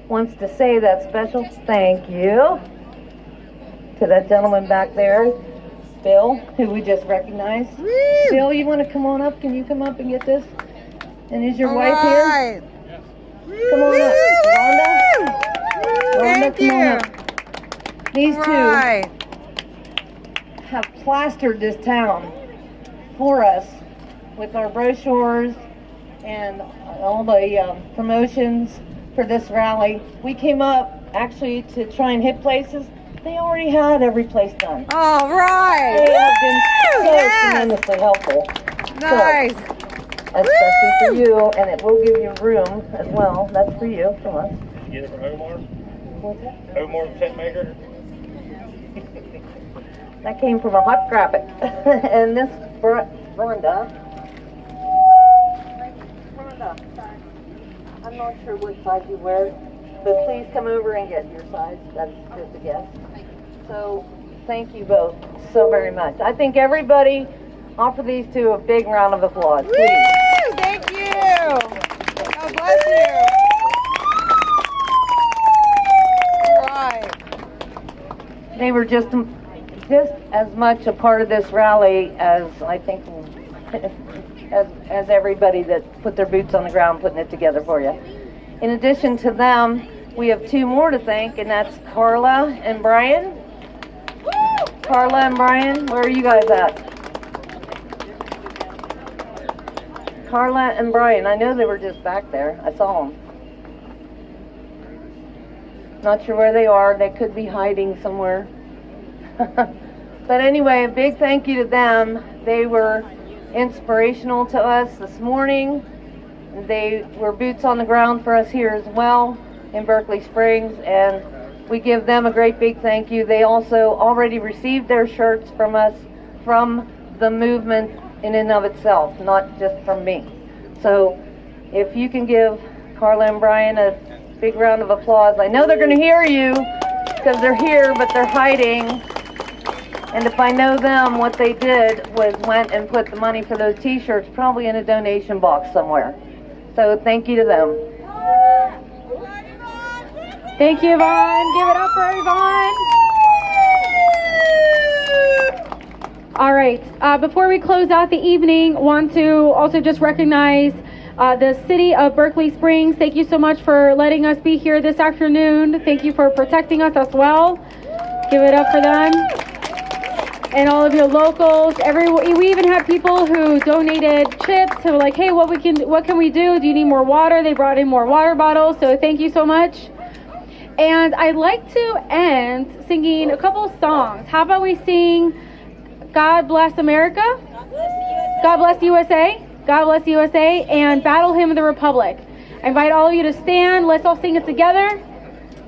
wants to say that special thank you to that gentleman back there, Bill, who we just recognized. Woo! Bill, you want to come on up? Can you come up and get this? And is your wife here? Come on up. Rhonda? Rhonda, come on up. These two have plastered this town for us with our brochures and all the promotions for this rally. We came up actually to try and hit places. They already had every place done. All right. They have been so tremendously helpful. Nice. So, especially for you, and it will give you room as well. That's for you, from us. You get it from Omar? What's that? Omar the tent maker? That came from a hot carpet. And this Rhonda, I'm not sure which size you wear, but please come over and get your size. That's just a guess. So thank you both so very much. I think everybody offer these two a big round of applause. Please. Woo! Thank you. God bless you. All right. They were just as much a part of this rally as I think as everybody that put their boots on the ground putting it together for you. In addition to them, we have two more to thank, and that's Carla and Brian. Carla and Brian, where are you guys at? Carla and Brian, I know they were just back there. I saw them. Not sure where they are. They could be hiding somewhere. But anyway, a big thank you to them. They were inspirational to us this morning. They were boots on the ground for us here as well in Berkeley Springs, and we give them a great big thank you. They also already received their shirts from us, from the movement in and of itself, not just from me. So if you can give Carla and Brian a big round of applause. I know they're going to hear you because they're here, but they're hiding. And if I know them, what they did was went and put the money for those t-shirts probably in a donation box somewhere. So thank you to them. Thank you, Yvonne. Give it up for Yvonne. All right. Before we close out the evening, want to also just recognize the city of Berkeley Springs. Thank you so much for letting us be here this afternoon. Thank you for protecting us as well. Give it up for them. And all of your locals. We even have people who donated chips who were like, hey, what can we do? Do you need more water? They brought in more water bottles. So thank you so much. And I'd like to end singing a couple songs. How about we sing God Bless America? God Bless USA. God Bless USA, and Battle Hymn of the Republic. I invite all of you to stand. Let's all sing it together.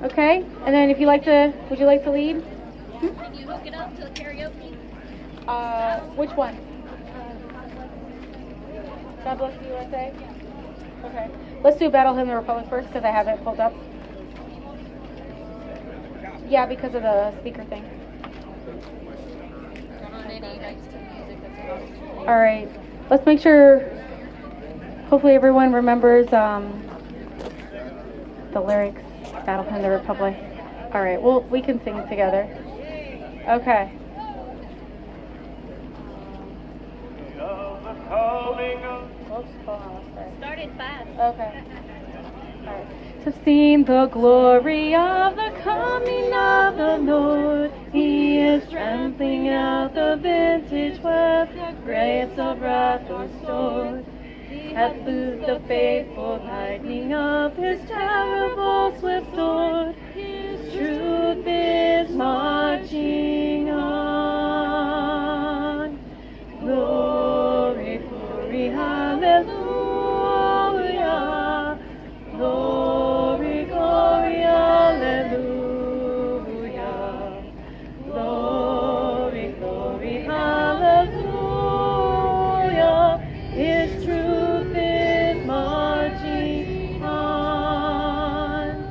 Okay? And then if you like to, would you like to lead? Can you hook it up to the karaoke? Which one? God Bless the USA? Okay. Let's do Battle Hymn of the Republic first because I have it pulled up. Yeah, because of the speaker thing. All right. Let's make sure, hopefully everyone remembers the lyrics, Battle Hymn of the Republic. All right, well, we can sing it together. Okay. Of the coming of Started fast. Okay. Alright. To seen the glory of the coming of the Lord. He is trampling out the vintage with the grapes of wrath restored. Hath loosed the faithful lightning of his terrible swift sword. His truth is marching on. Glory, glory, hallelujah. Glory, glory, hallelujah. Glory, glory, hallelujah. His truth is marching on.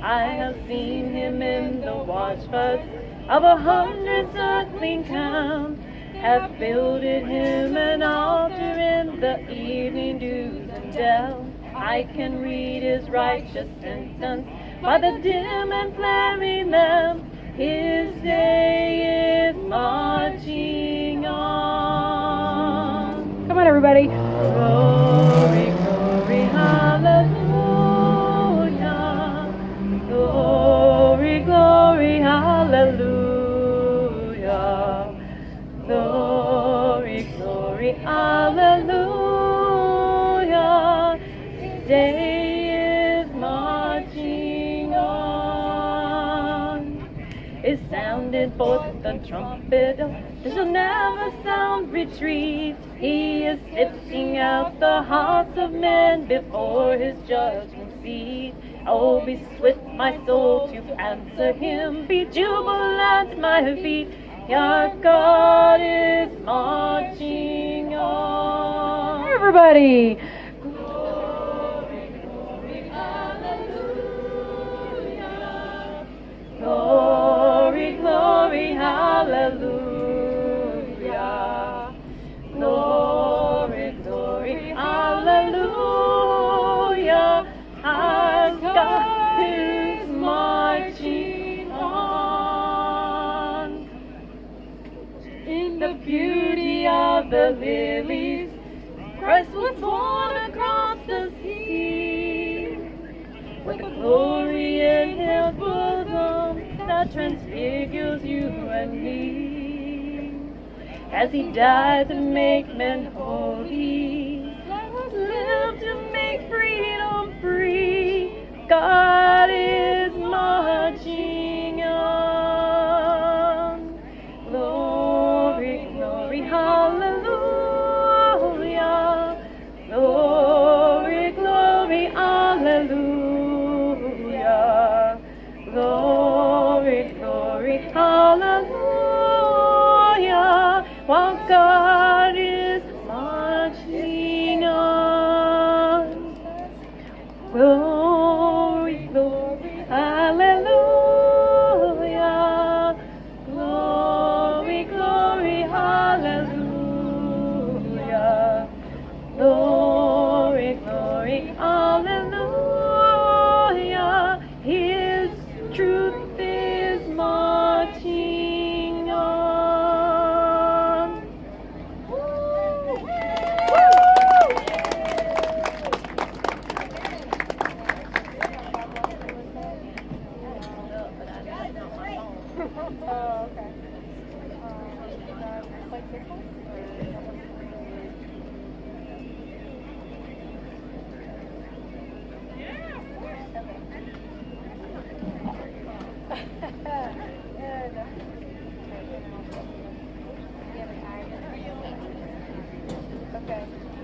I have seen him in the watchbuds of 100 circling camps. Have builded him an altar in the evening dews and dells. I can read his righteous sentence by the dim and flaring lamp. His day is marching on. Come on, everybody. Glory, glory, hallelujah. Glory, glory, hallelujah. Glory, glory, hallelujah. Day is marching on. It sounded forth the trumpet, there shall never sound retreat. He is sifting out the hearts of men before his judgment seat. Oh, be swift, my soul, to answer him. Be jubilant, my feet. Your God is marching on. Everybody. Glory, glory, hallelujah. Glory, glory, hallelujah. Glory, glory, hallelujah. Our God is marching on. In the beauty of the lilies, Christ was born across the sea, with the glory in his bosom that transfigures you and me. As he died to make men holy, live to make freedom free. God is marching on. Glory, glory, hallelujah. Glory, glory, hallelujah. Glory, glory, hallelujah. While God is marching on. Glory, glory, hallelujah. Glory, glory, hallelujah. Glory, glory, hallelujah. His truth is marching on. Oh, okay. Like this one? Okay.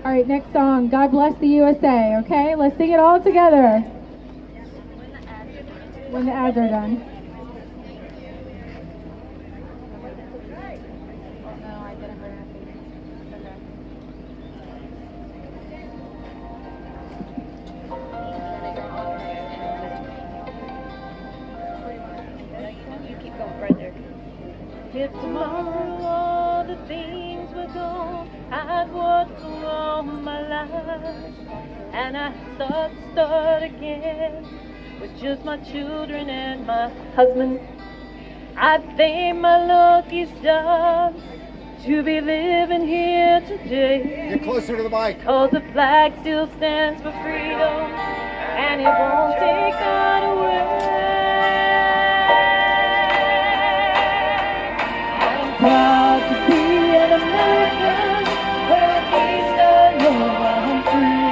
All right, next song, God Bless the USA, okay? Let's sing it all together. When the ads are done. If tomorrow all the things were gone, I'd walk through all my life, and I start again with just my children and my husband. I'd thank my lucky stars to be living here today. Get closer to the mic. Cause the flag still stands for freedom, and it won't take that away. I'm proud to be an American, where at least I know I'm free.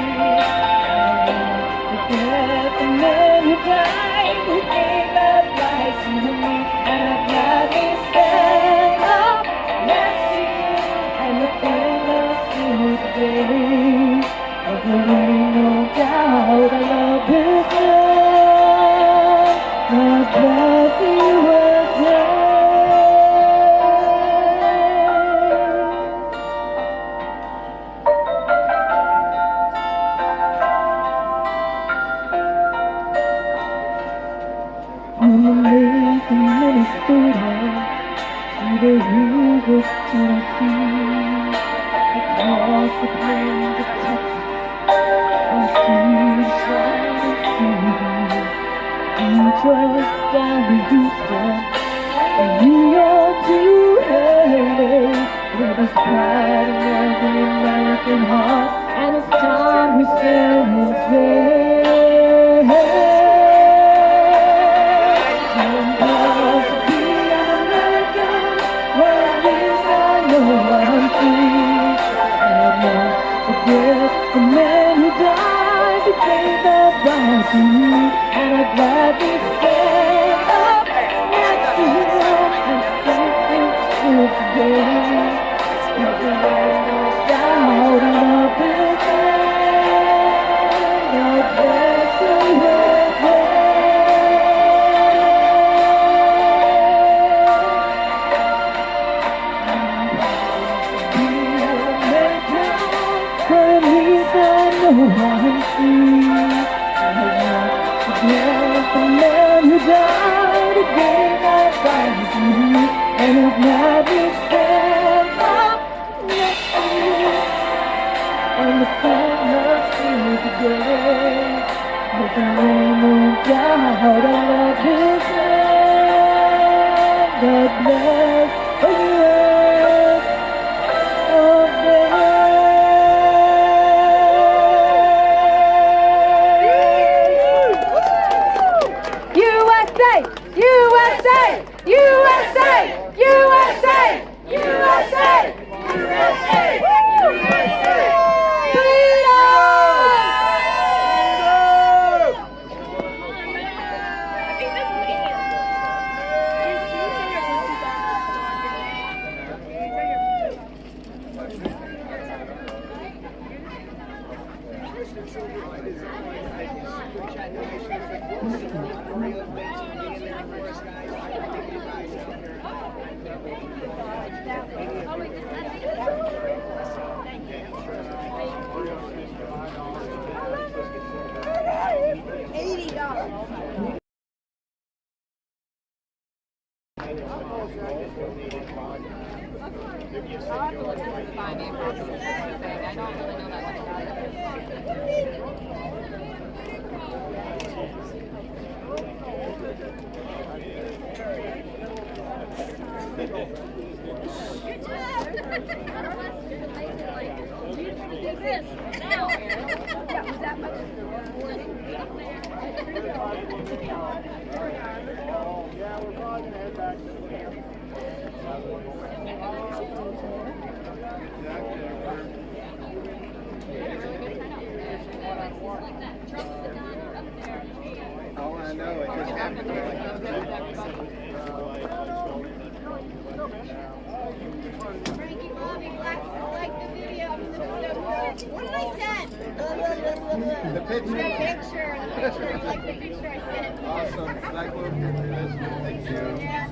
I want to forget the men who died, who gave their lives to me, and I'd gladly stand up next to you and defend us till the day. But there ain't no doubt I love this land. God bless the USA. From the lake in Minnesota to the hills of Tennessee, across the plains of Texas, I see the shining sea. Just down to Houston, and New York to LA, with us pride in every American heart, and it's time we stand and say. I'm proud to be an American, where at least I know I'm free. And I won't forget the men who died, who gave their lives to me, and I'd gladly stand up next to them and thank them till today. But there ain't no doubt I love this land. God bless the USA. At least I know I'm free. And I want to forget the men who died, who gave their lives to me, and I'd gladly stand up next to you and defend us till the day. But there ain't no doubt I love this land. God bless the USA! USA! USA! USA! USA! All I know, it just happened Frankie, Bobby, like the video. What did I send? The picture. The picture. You like the picture I sent? Awesome. Like what we did. Thank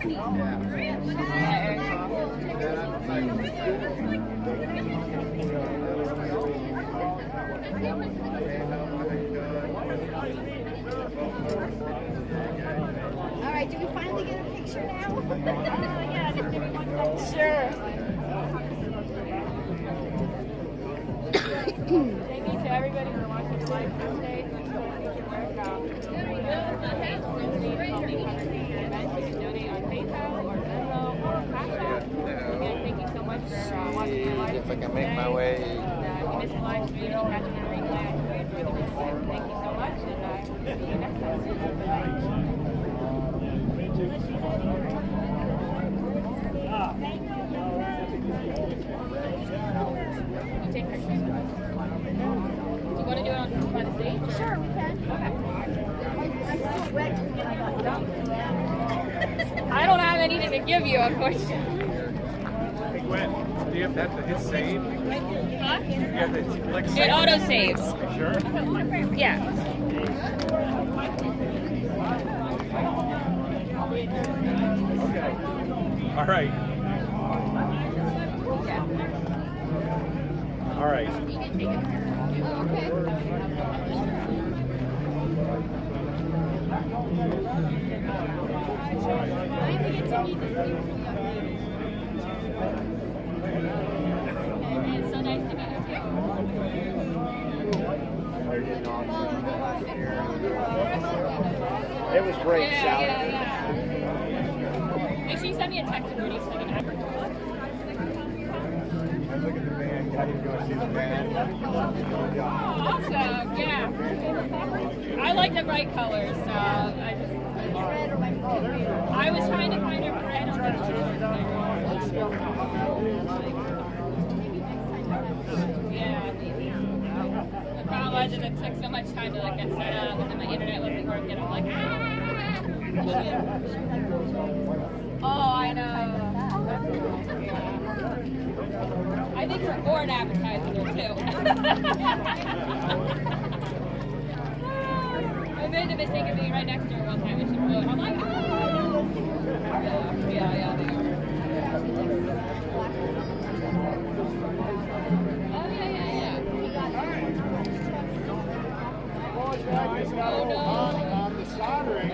you. All right, do we finally get a picture now? Yeah, just give me 1 second. Sure. Thank you to everybody for watching the live today. Let's go and get your work out. You can donate on PayPal or Venmo or Cash App. Again, thank you so much for I can make my way. You missed the live stream, you catch it on replay. I hope you enjoyed the replay. Thank you so much, and see you next time. You take pictures. Do you want to do it on by the stage? Sure, we can. Okay. I'm still wet when I got done. I don't have anything to give you, unfortunately. Hey Gwen, do you have to hit save? Huh? You have to like save? It auto saves. Sure? Yeah. Okay. All right. All right. You can take it. I think it's neat to see you. It's so nice to meet you too. It was great, Sally. Yeah. Make sure you send me a text of Rudy so I can advertise. Look at the band. How do you go see the band? Awesome, yeah. I like the bright colors, so I was trying to find a red on yeah. The problem was that it took so much time to like get set up, and then my internet wasn't working. I'm like, oh, I know. I think we're more an advertiser too. I made the mistake of being right next to her one time and she blew it. I'm like, yeah, they are. Oh, yeah. Oh, no. On the soldering.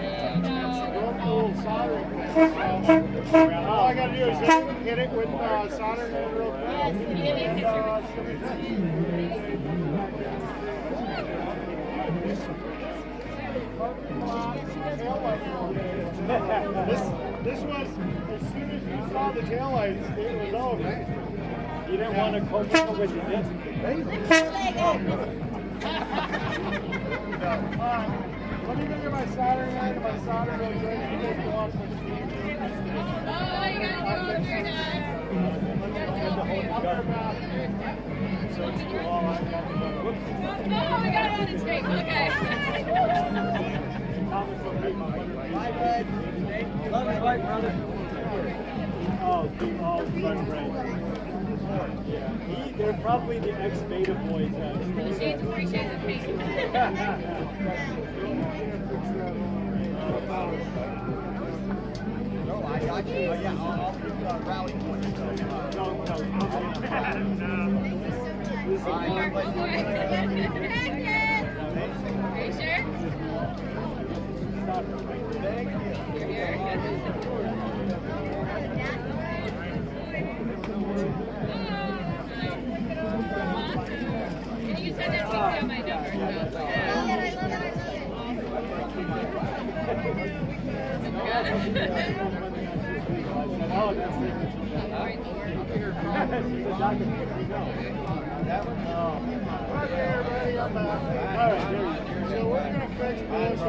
All I gotta do is hit it with soldering real quick. Yes, give me a picture. This was, as soon as you saw the taillights, it was over. You didn't want to coach it with the disc. Let me go get my soldering iron and my solder real quick. You guys go on for the speed. Oh, you gotta do all of your dad. Oh, I got it on the tape. Okay. Love you, bye, brother. Oh, right. Yeah, they're probably the ex-beta boys. The shades of 3 shades of pink. No, I got you. Oh, yeah, I'll give you a rally point. Are you sure? You're here. Can you send that to me on my number? Okay, everybody, I'm back. All right, so we're going to fix this.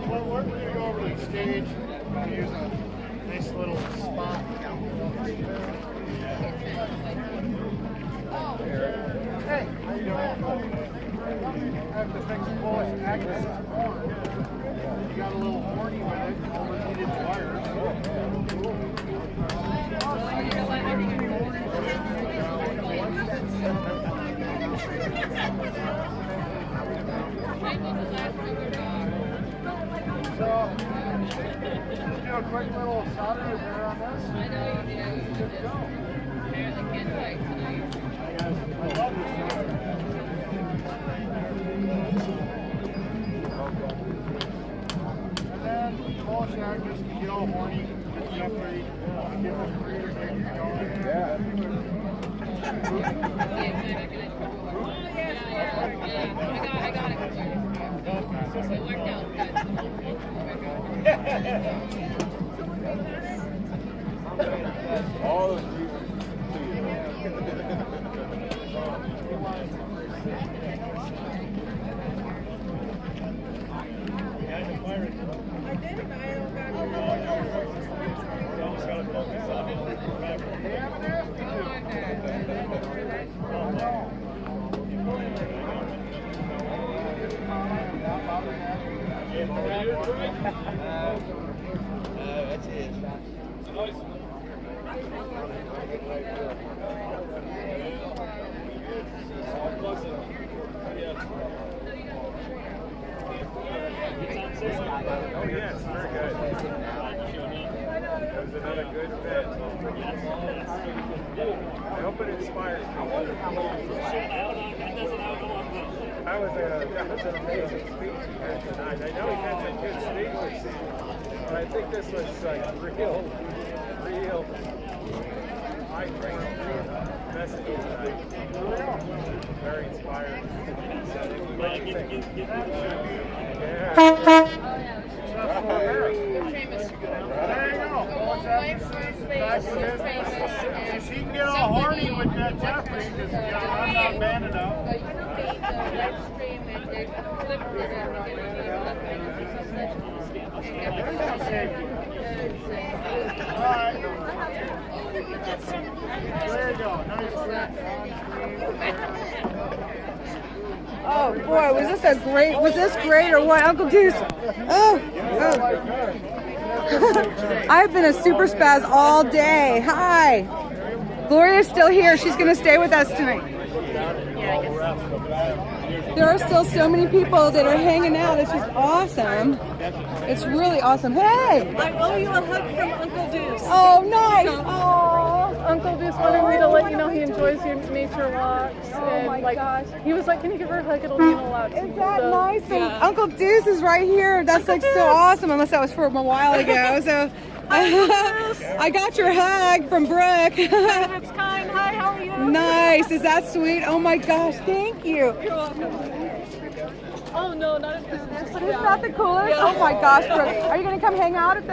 Well, we're going to go over to the stage and use a nice little spot. Hey, how you doing? I have to fix the Polish Agnes horn. You got a little horny with it, overheated wires. So, just do a quick little solder repair on this. I know you do. Good to go. Apparently kids like tonight. I love this solder. And then Polish Agnes can get all horny, get the upgrade, get the creator thing going. Yeah. I got it. It worked out good. All of that's it. Oh yes, very good. That was another good fit. I hope it inspires people. That was an amazing speech he had tonight. I know he had some good speeches, but I think this was like real high-grade message tonight. Very inspiring. What do you think? Yeah. She can get all horny with that Jeffrey because I'm not man enough. There you go. Oh boy, was this great or what, Uncle Deuce? Oh. I've been a super spaz all day. Hi. Gloria's still here. She's going to stay with us tonight. There are still so many people that are hanging out. It's just awesome. It's really awesome. Hey! I owe you a hug from Uncle Deuce. Oh, nice. Oh, Uncle Deuce wanted me to let you know he enjoys your nature walks. Oh and my gosh. He was like, can you give her a hug? It'll mean a lot to Is me. that nice? And Yeah. Uncle Deuce is right here. That's like so awesome. Unless that was from a while ago. So I got your hug from Brooke. It's kind. Hi, how are you? Nice. Is that sweet? Oh my gosh. Thank you. You're welcome. Oh no, not at this. Isn't that the coolest? Yeah. Oh my gosh, Brooke. Are you going to come hang out at the,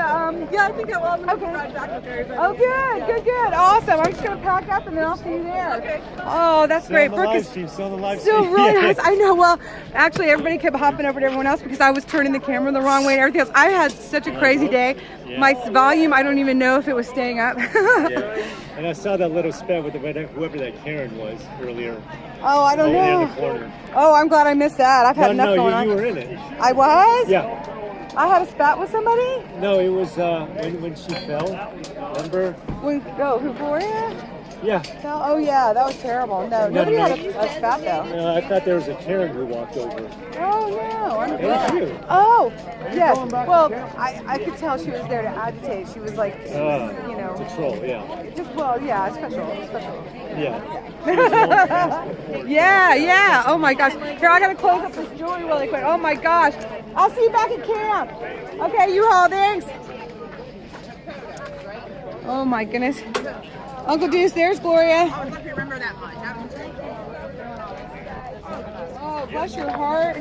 Yeah, I think I will. I'm going to ride back with her. Oh, good. Awesome. I'm just going to pack up and then I'll see you there. Okay. Oh, that's great. Brooke is still really nice. I know. Well, actually, everybody kept hopping over to everyone else because I was turning the camera the wrong way and everything else. I had such a crazy day. My volume, I don't even know if it was staying up. And I saw that little spat with whoever that Karen was earlier. Oh, I don't know. In the corner. Oh, I'm glad I missed that. I've had enough going on. You were in it. I was? Yeah. I had a spat with somebody? No, it was when she fell. Remember? Who, Gloria? Yeah. Oh, yeah, that was terrible. No, nobody had a spat, though. I thought there was a Karen who walked over. Oh, no. I'm It was you. Oh, yes. Well, I could tell she was there to agitate. She was like, you know. To troll, yeah. Just, well, yeah, special. Yeah. Yeah. Oh, my gosh. Here, I got to close up this jewelry really quick. Oh, my gosh. I'll see you back at camp. Okay, you all, thanks. Oh, my goodness. Uncle Deuce, there's Gloria. Remember that much. Oh, bless your heart.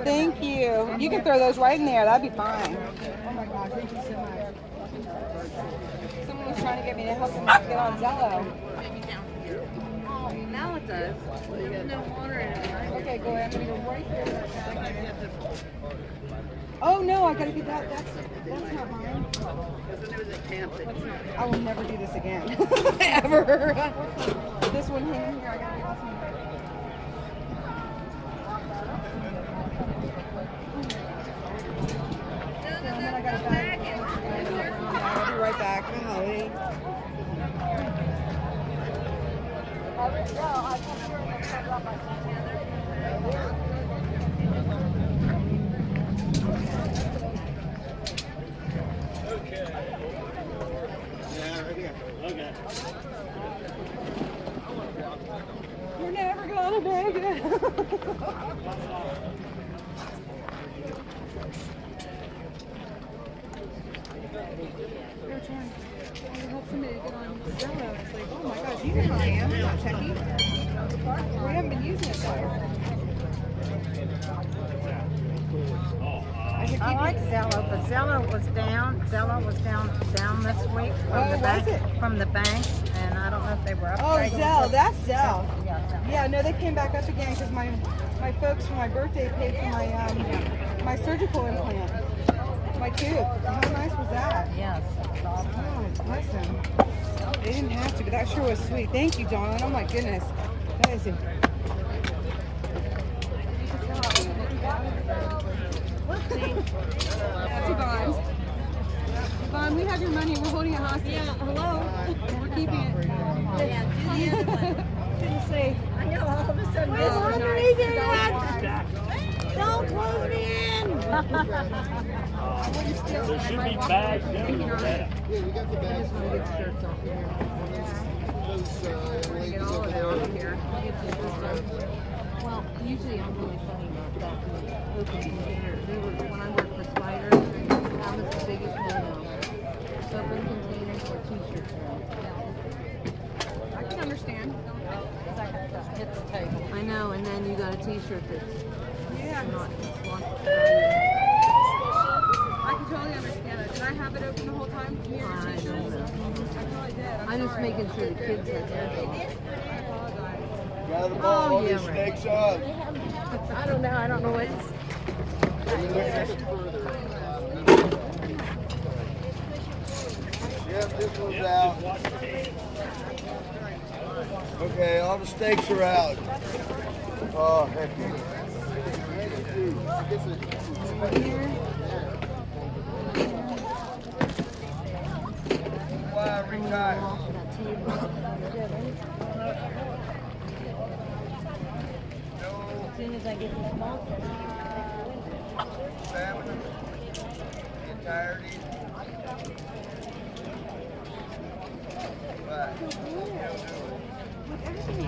Thank you. You can throw those right in there. That'd be fine. Oh my gosh, thank you so much. Someone was trying to get me to help them get on Zello. Oh, now it does. There's no water in it. Okay, Gloria, I'm gonna go right there. Oh no, I gotta get that. That's not mine. I will never do this again. Ever. This one here, I gotta get this one. And then I got a bag. I'll be right back. Golly. You're never gonna make it. They're trying to help somebody get on Zello. It's like, oh my gosh, you know how I am. I'm not techie. We haven't been using it though. I like Zello, but Zello was down. Zello was down this week from the bank, from the banks, and I don't know if they were up. Oh, Zell, that's Zell. Yeah. Yeah, no, they came back up again because my folks for my birthday paid for my surgical implant, my tooth. How nice was that? Yes. Oh, bless them. They didn't have to, but that sure was sweet. Thank you, Dawn. Oh my goodness, that is it. That's Yvonne's. Yvonne, we have your money. We're holding it hostage. Yeah, hello. We're keeping it. Yeah, do the other one. Couldn't say. I know all of a sudden. Don't close me in. There should be bags down there. Yeah, we got the bags. I just want to get the shirts off of here. Get all of it off of here. Well, usually I'm really funny about that. Open container. When I worked for Spider, that was the biggest no-no. Open containers or t-shirts around. I can understand. Hit the table. I know, and then you got a t-shirt that's not I can totally understand it. Did I have it open the whole time? I don't know. I probably did. I'm just making sure the kids are there. Got them all. Oh, yeah, These right. snakes up. I don't know. I don't know what's. Yep, this one's out. Okay, all the steaks are out. Oh, heck yeah. Why retire? As soon as I get the smoke. Salmon. Get tired eating. Right.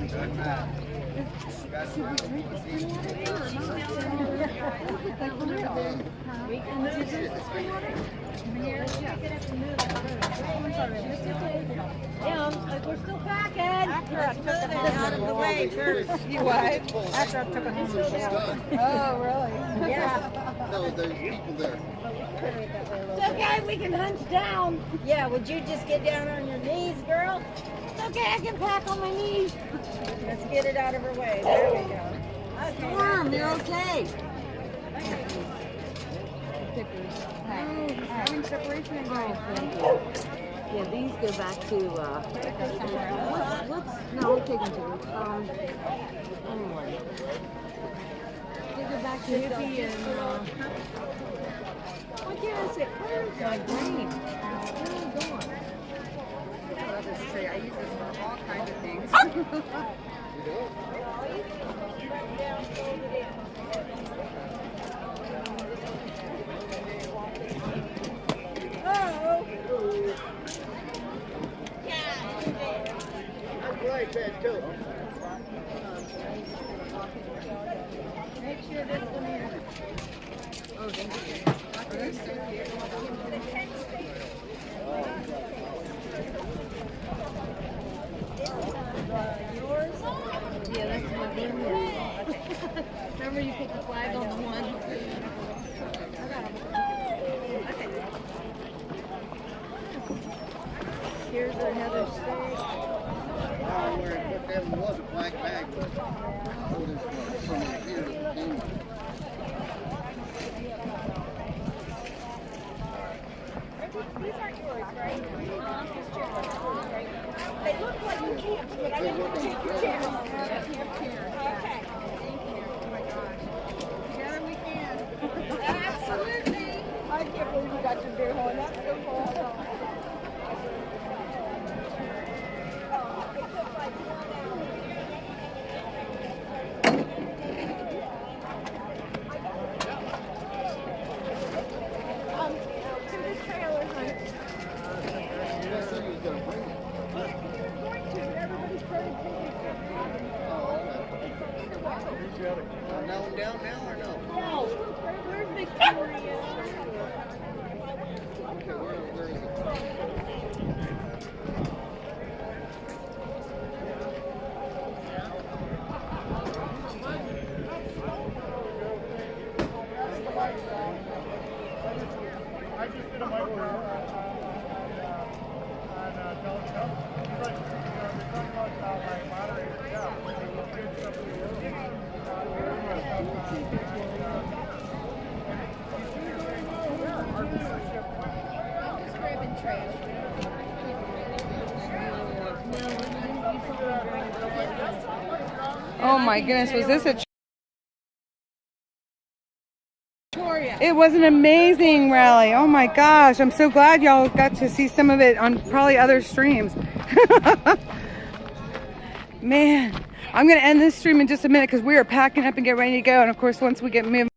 Doesn't matter. Got to Yeah, we're still packing. After I took it out of the way first. You what? After I took it home and showered. Oh, really? Yeah. No, there's people there. It's okay, we can hunch down. Yeah, would you just get down on your knees, girl? It's okay, I can pack on my knees. Let's get it out of her way. There we go. Okay, Storm, you're okay. Having separation anxiety. Yeah, these go back to, no, we'll take them to, anyway. They go back to Hippie and, what did I say? Where's my brain? It's really gone. I'll just say I use this for all kinds of things. Right there, too. Make sure this one here. Oh, thank you. Yours? Yeah, that's my name. Remember you put the flag on the one? Here's another steak. But there was a black bag. Oh, there's some here. These aren't yours, right? They look like your camps, but I didn't take your chairs. Okay. Together we can. Absolutely. I can't believe you got your beer horn. That's so cool. To the trailer, honey. Everybody started taking Now down now or no? No. Where's Victoria? Okay, where is it? Oh my goodness, was this a... It was an amazing rally. Oh my gosh, I'm so glad y'all got to see some of it on probably other streams. Man, I'm going to end this stream in just a minute because we are packing up and getting ready to go. And of course, once we get moving,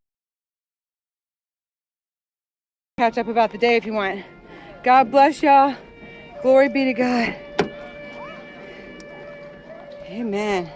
catch up about the day if you want. God bless y'all. Glory be to God. Amen.